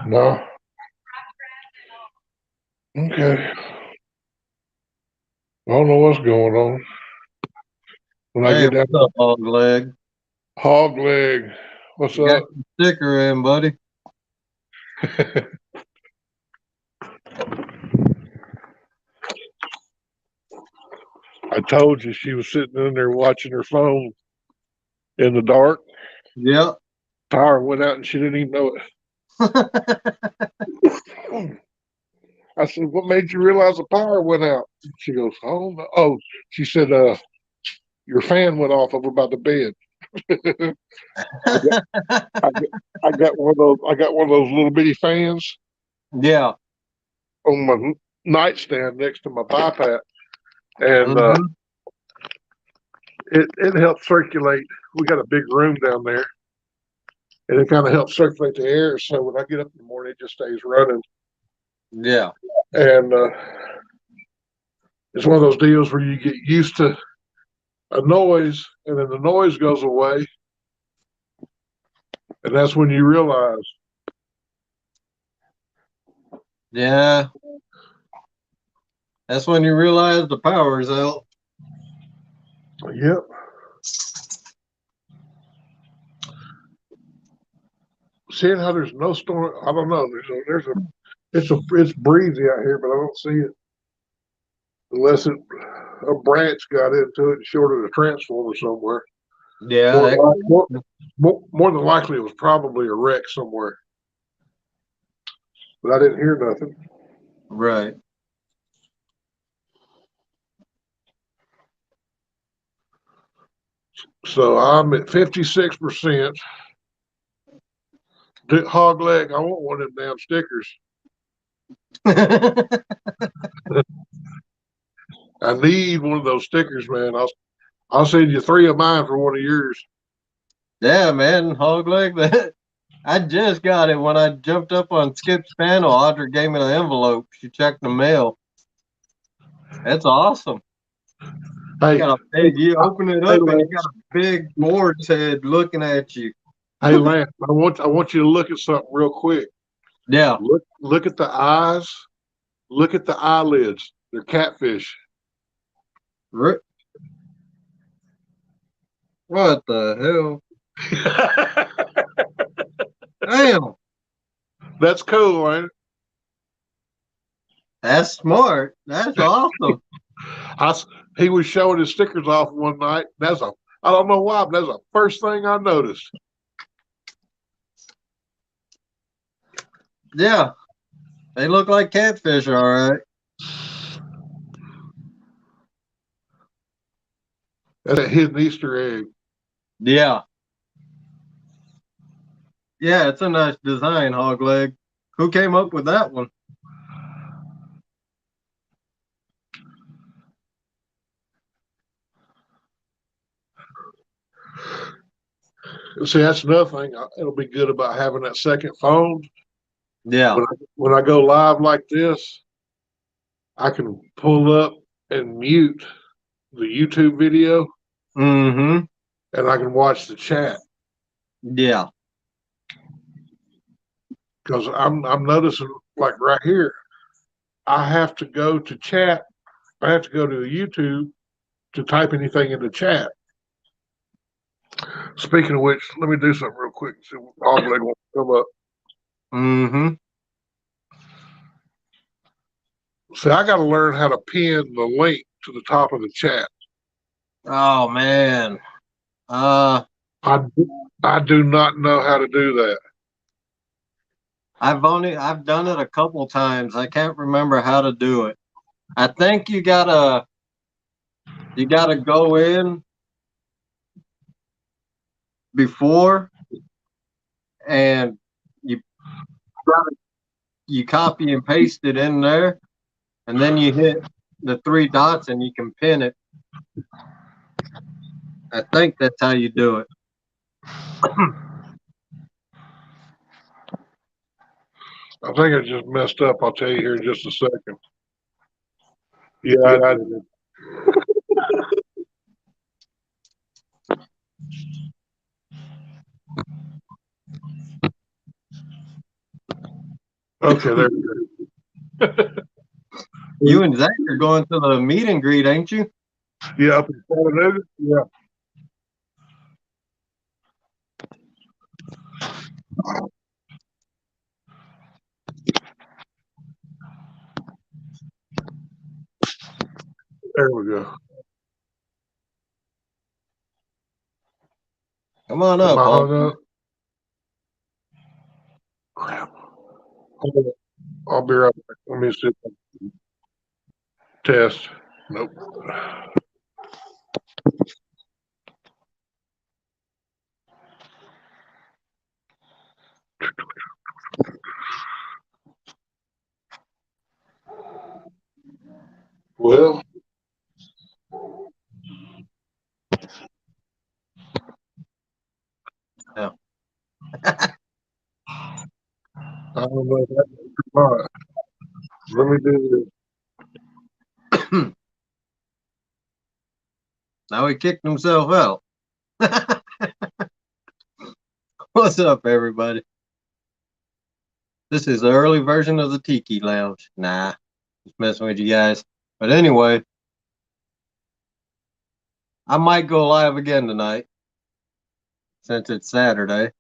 No. Okay. I don't know what's going on. When I Hey, get down what's up, hog leg? hog leg, what's You got up? your sticker in, buddy. I told you she was sitting in there watching her phone in the dark. Yep. Power went out and she didn't even know it. I said, "What made you realize the power went out?" She goes, "Oh, no." Oh, she said, your fan went off over by the bed." I got, I got, I got one of those. I got one of those little bitty fans Yeah. on my nightstand next to my BiPAP, and Hmm. it helps circulate. We got a big room down there, and it kind of helps circulate the air. So when I get up in the morning, it just stays running. Yeah. And it's one of those deals where you get used to a noise, and then the noise goes away, and that's when you realize, Yeah. That's when you realize the power's out. yep. Seeing how there's no storm, I don't know. It's breezy out here, but I don't see it unless a branch got into it and shorted a transformer somewhere. Yeah. More, more than likely, it was probably a wreck somewhere, but I didn't hear nothing. Right. So I'm at 56%. Hog leg, I want one of them damn stickers. I need one of those stickers, man. I'll send you 3 of mine for one of yours. Yeah, man. Hog leg. That I just got it when I jumped up on Skip's panel. Audra gave me the envelope. She checked the mail. That's awesome. Hey, Got a big. You open it hey, up and you got Lance. a big boar's head looking at you. Hey, Lance. I want you to look at something real quick. Yeah. Look at the eyes. Look at the eyelids. They're catfish. What the hell? Damn. That's cool, ain't it? That's smart. That's awesome. I, he was showing his stickers off one night. I don't know why, but that's the first thing I noticed. Yeah. They look like catfish, all right. That's a hidden Easter egg. Yeah. Yeah, it's a nice design, hog leg. Who came up with that one? See, that's another thing. It'll be good about having that second phone. Yeah. When I go live like this, I can pull up and mute the YouTube video, Mm-hmm. and I can watch the chat Yeah. because I'm noticing, like right here, I have to go to chat. I have to go to YouTube to type anything in the chat. Speaking of which, let me do something real quick. See if Hog Leg wants to come up. Mm-hmm. See, I got to learn how to pin the link to the top of the chat. Oh man. Uh I I do not know how to do that. I've done it a couple times. I can't remember how to do it. I think you gotta go in before and you you copy and paste it in there, and then you hit the 3 dots and you can pin it. I think that's how you do it. I think I just messed up. I'll tell you here in just a second. Yeah, I did. Okay, there we go. You and Zach are going to the meet and greet, ain't you? Yeah, up in Chattanooga. Yeah. There we go. Come on Am up, I Paul. hung up? Crap. Hold on. I'll be right back. Let me see. Test. Nope. Well, Yeah. I don't know if that's right. Let me do Now he kicked himself out. What's up, everybody? This is the early version of the Tiki Lounge. Nah, just messing with you guys. But anyway, I might go live again tonight since it's Saturday.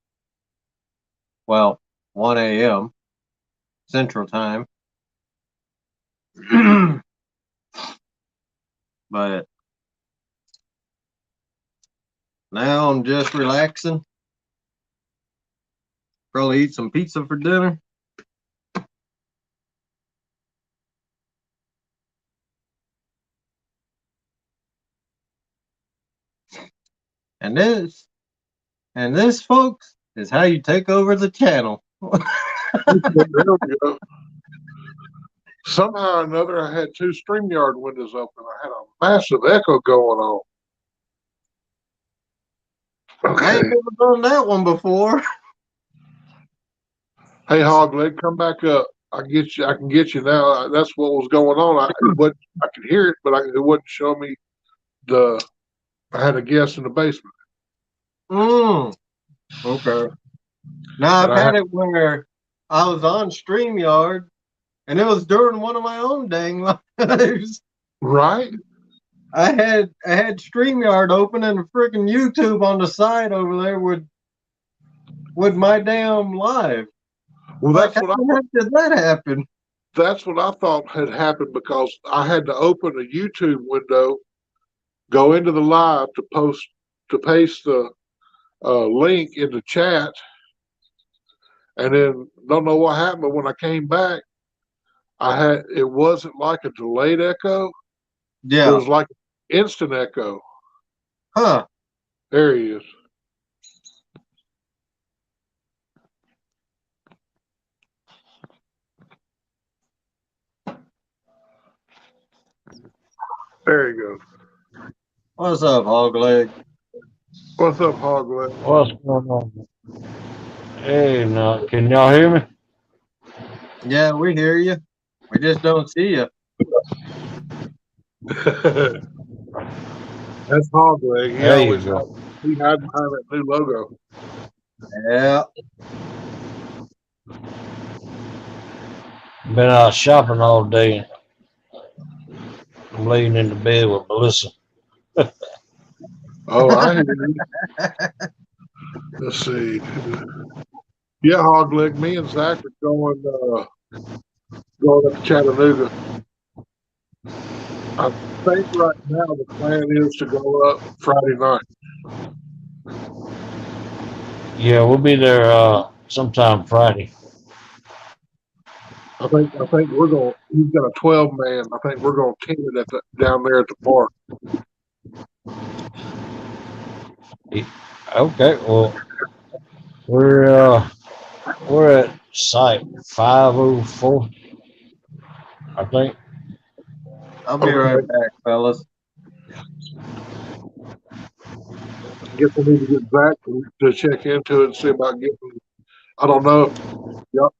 Well, 1 a.m. Central Time. But now I'm just relaxing. Probably eat some pizza for dinner. And this, folks, is how you take over the channel. it. There we go. Somehow or another, I had two StreamYard windows open. I had a massive echo going on. I Okay. ain't never done that one before. Hey, Hogleg, come back up. I get you. I can get you now. That's what was going on. I could hear it, but it wouldn't show me the. I had a guest in the basement. Okay. Now And I've had it where I was on StreamYard and it was during one of my own dang lives. right. I had StreamYard open and a freaking YouTube on the side over there with my damn live. Well, Like, how the heck did that happen? that's what I thought had happened because I had to open a YouTube window, go into the live to paste the link in the chat, and then don't know what happened. But when I came back, it wasn't like a delayed echo. It Yeah. was like instant echo. Huh. There he is. There you go. What's up, Hogleg? What's up, Hogleg? What's going on? Hey, now, can y'all hear me? Yeah, we hear you. We just don't see you. That's Hogleg. He There you always go. he had behind that new logo. Yeah. Been out shopping all day. I'm laying in the bed with Melissa. Oh, I hear you. Let's see. Yeah, Hogleg. Me and Zach are going up to Chattanooga. I think right now the plan is to go up Friday night. Yeah, we'll be there sometime Friday. I think we're going. He's got a 12-man. I think we're going to tent it down there at the park. Okay, well, we're at site 504, I think. I'll be Okay. right back, fellas. I guess we need to get Zach to check into it and see about getting. I don't know if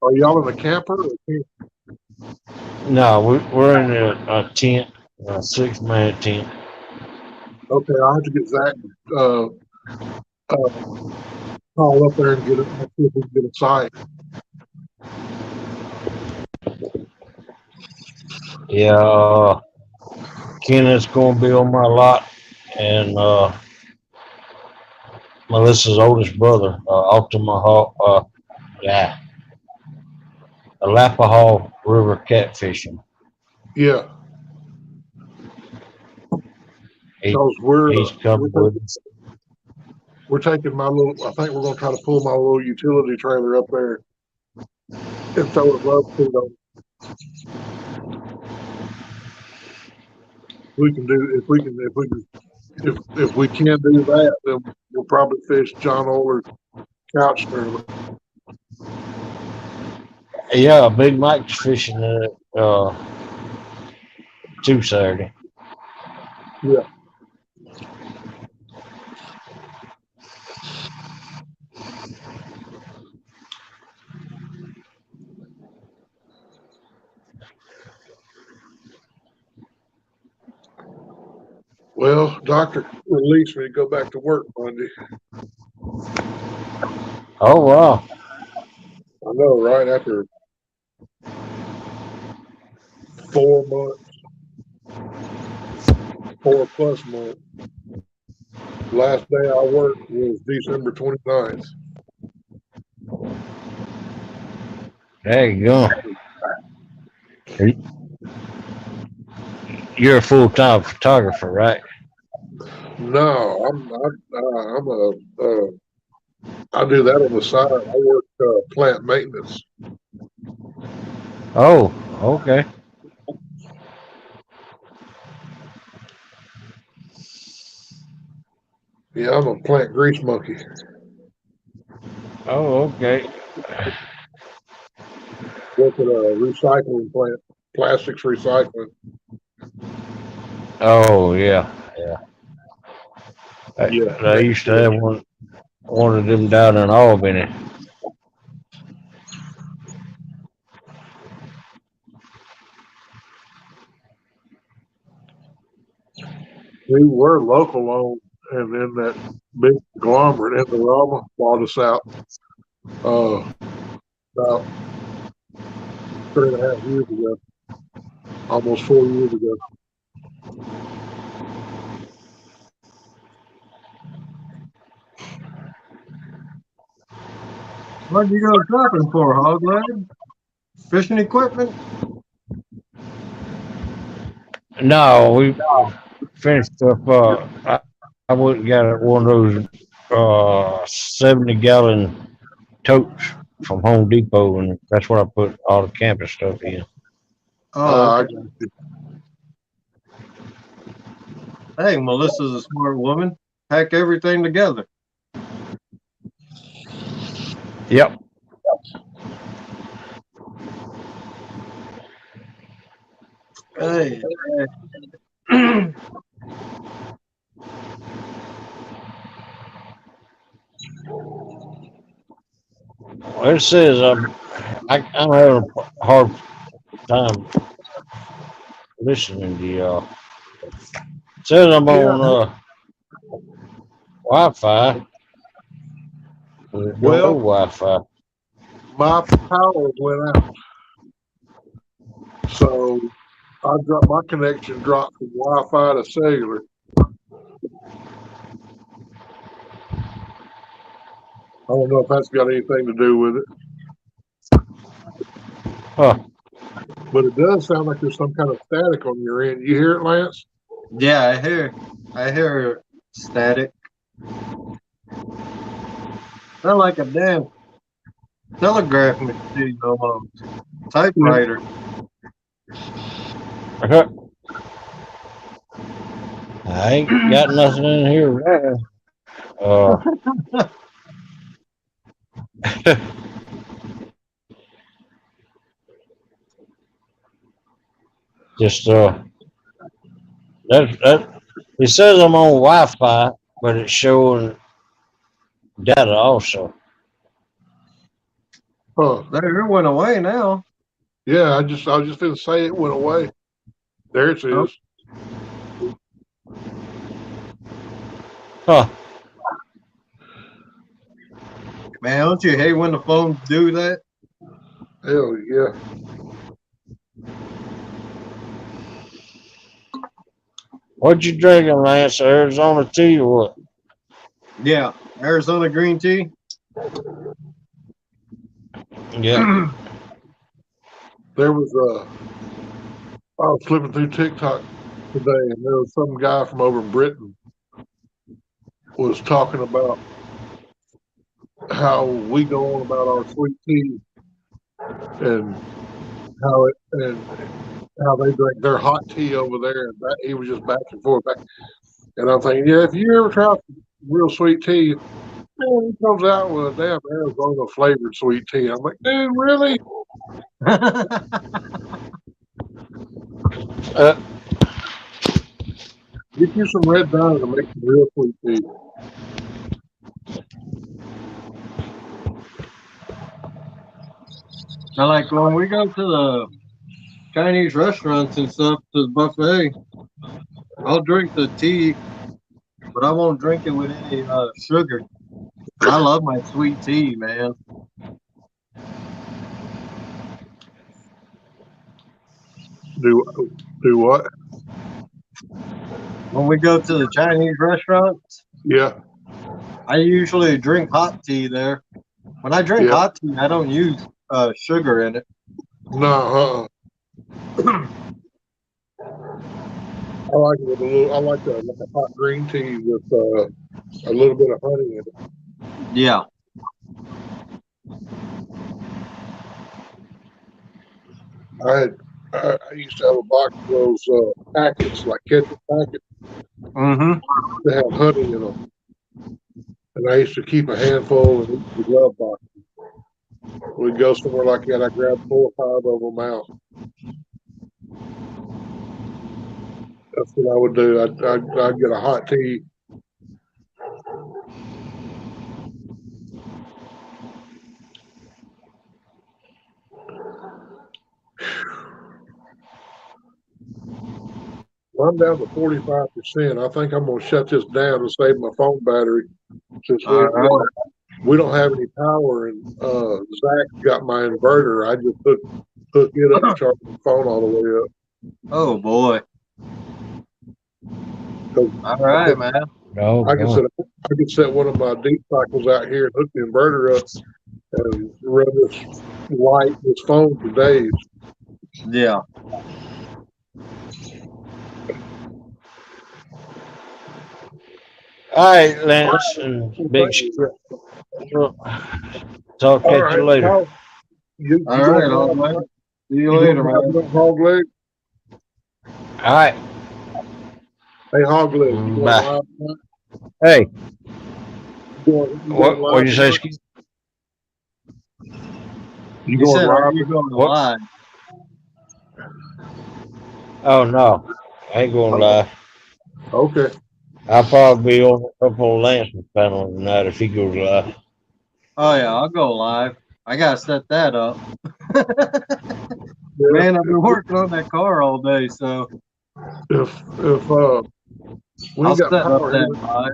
are y'all in a camper or tent? No, we're in a tent, a 6-man tent. Okay, I'll have to get Zach call up there and get it. See if we can get a site. Yeah, Kenneth's gonna be on my lot, and Melissa's oldest brother, yeah, Alapahaw River catfishing. Yeah, He, because he's coming with us. we're taking my little. I think we're gonna try to pull my little utility trailer up there and throw a love seat on. We can do if we can do that, then we'll probably fish John Oler's couch tournament. Yeah, Big Mike's fishing it too Saturday. Yeah. Well, doctor released me to go back to work Monday. Oh wow. I know, right after 4 months, 4+ months. Last day I worked was December 29th. There you go. You're a full time photographer, right? No, I do that on the side. I work plant maintenance. Oh, okay. Yeah, I'm a plant grease monkey. Oh, okay. Work at a recycling plant, plastics recycling. Oh yeah, yeah. Yeah. I used to have one of them down in Albany. We were local owned, and then that big conglomerate, Indorama, bought us out about 3.5 years ago, almost 4 years ago. What'd you go shopping for, Hog Leg? Fishing equipment? No, we finished up. I went and got one of those 70-gallon totes from Home Depot, and that's what I put all the camping stuff in. Oh, I okay. Hey, Melissa's a smart woman. Pack everything together. Yep. Hey. Well, it says I'm having a hard time listening to y'all. It says I'm yeah. on Wi-Fi. There's no Well, Wi-Fi. my power went out, so I dropped my connection dropped from Wi-Fi to cellular. I don't know if that's got anything to do with it, Huh. but it does sound like there's some kind of static on your end. You hear it, Lance? Yeah, I hear static. Sound like a damn telegraph machine almost. Typewriter. I ain't got nothing in here right now. Just that it says I'm on Wi-Fi, but it's showing data also. Huh. There, it went away now. Yeah, I was just gonna say it went away. There it Oh, is. Huh. man, don't you hate when the phones do that? Hell yeah. What you drinking, Lance? Arizona tea or what? Yeah, Arizona green tea. Yeah. There was I was flipping through TikTok today, and there was some guy from over in Britain was talking about how we go on about our sweet tea and how they drink their hot tea over there, and he was just back and forth. And I'm thinking, yeah, if you ever try some real sweet tea, man, he comes out with a damn Arizona flavored sweet tea. I'm like, dude, really? Uh, Get you some red dye to make some real sweet tea. Now, like when we go to the Chinese restaurants and stuff, to the buffet, I'll drink the tea, but I won't drink it with any sugar. I love my sweet tea, man. Do what? When we go to the Chinese restaurants, Yeah, I usually drink hot tea there. When I drink yeah. hot tea, I don't use sugar in it. No, I like it with a little. I like a hot green tea with a little bit of honey in it. Yeah. I used to have a box of those packets, like ketchup packets, Mm-hmm. that have honey in them, and I used to keep a handful in the glove box. We'd go somewhere like that. I grabbed 4 or 5 of them out. That's what I would do. I'd get a hot tea. I'm down to 45%. I think I'm gonna shut this down to save my phone battery since All right. we don't have any power, and Zach's got my inverter. I just hook it up to charge the phone all the way up. Oh boy. 'Cause All right, man. no, I could set one of my deep cycles out here and hook the inverter up and run this phone for days. Yeah. All right, Lance and Big Skip. Talk All at you right, later. you All going right, live? man. See you You later, going live man. with Hog Leg? All right. Hey, Hog Leg, you going Bye. live tonight? Hey, You going live what'd you say, tonight? Skip? You You going said, are live? you going What? live? Oh, no. I ain't going live. Okay. I'll probably be up on Lance's panel tonight if he goes live. Oh yeah, I'll go live. I gotta set that up. Yeah, Man, I've been working on that car all day, so if we I'll ain't got set up power here, that live.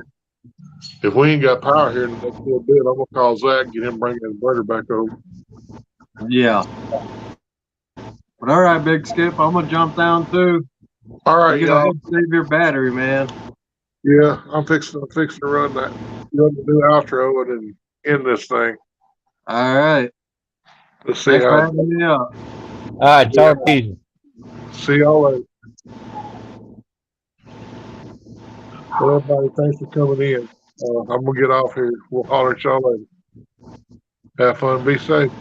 if we ain't got power here in the next little bit, I'm gonna call Zach, get him bring his inverter back over. Yeah. But all right, Big Skip, I'm gonna jump down too. All right, You go ahead y'all. and save your battery, man. Yeah, I'm fixing to run the new outro and then end this thing. All right. Let's see Thanks for how. having me up. All right, talk easy. See y'all later. Well, everybody, thanks for coming in. I'm gonna get off here. We'll holler at y'all later. Have fun. Be safe.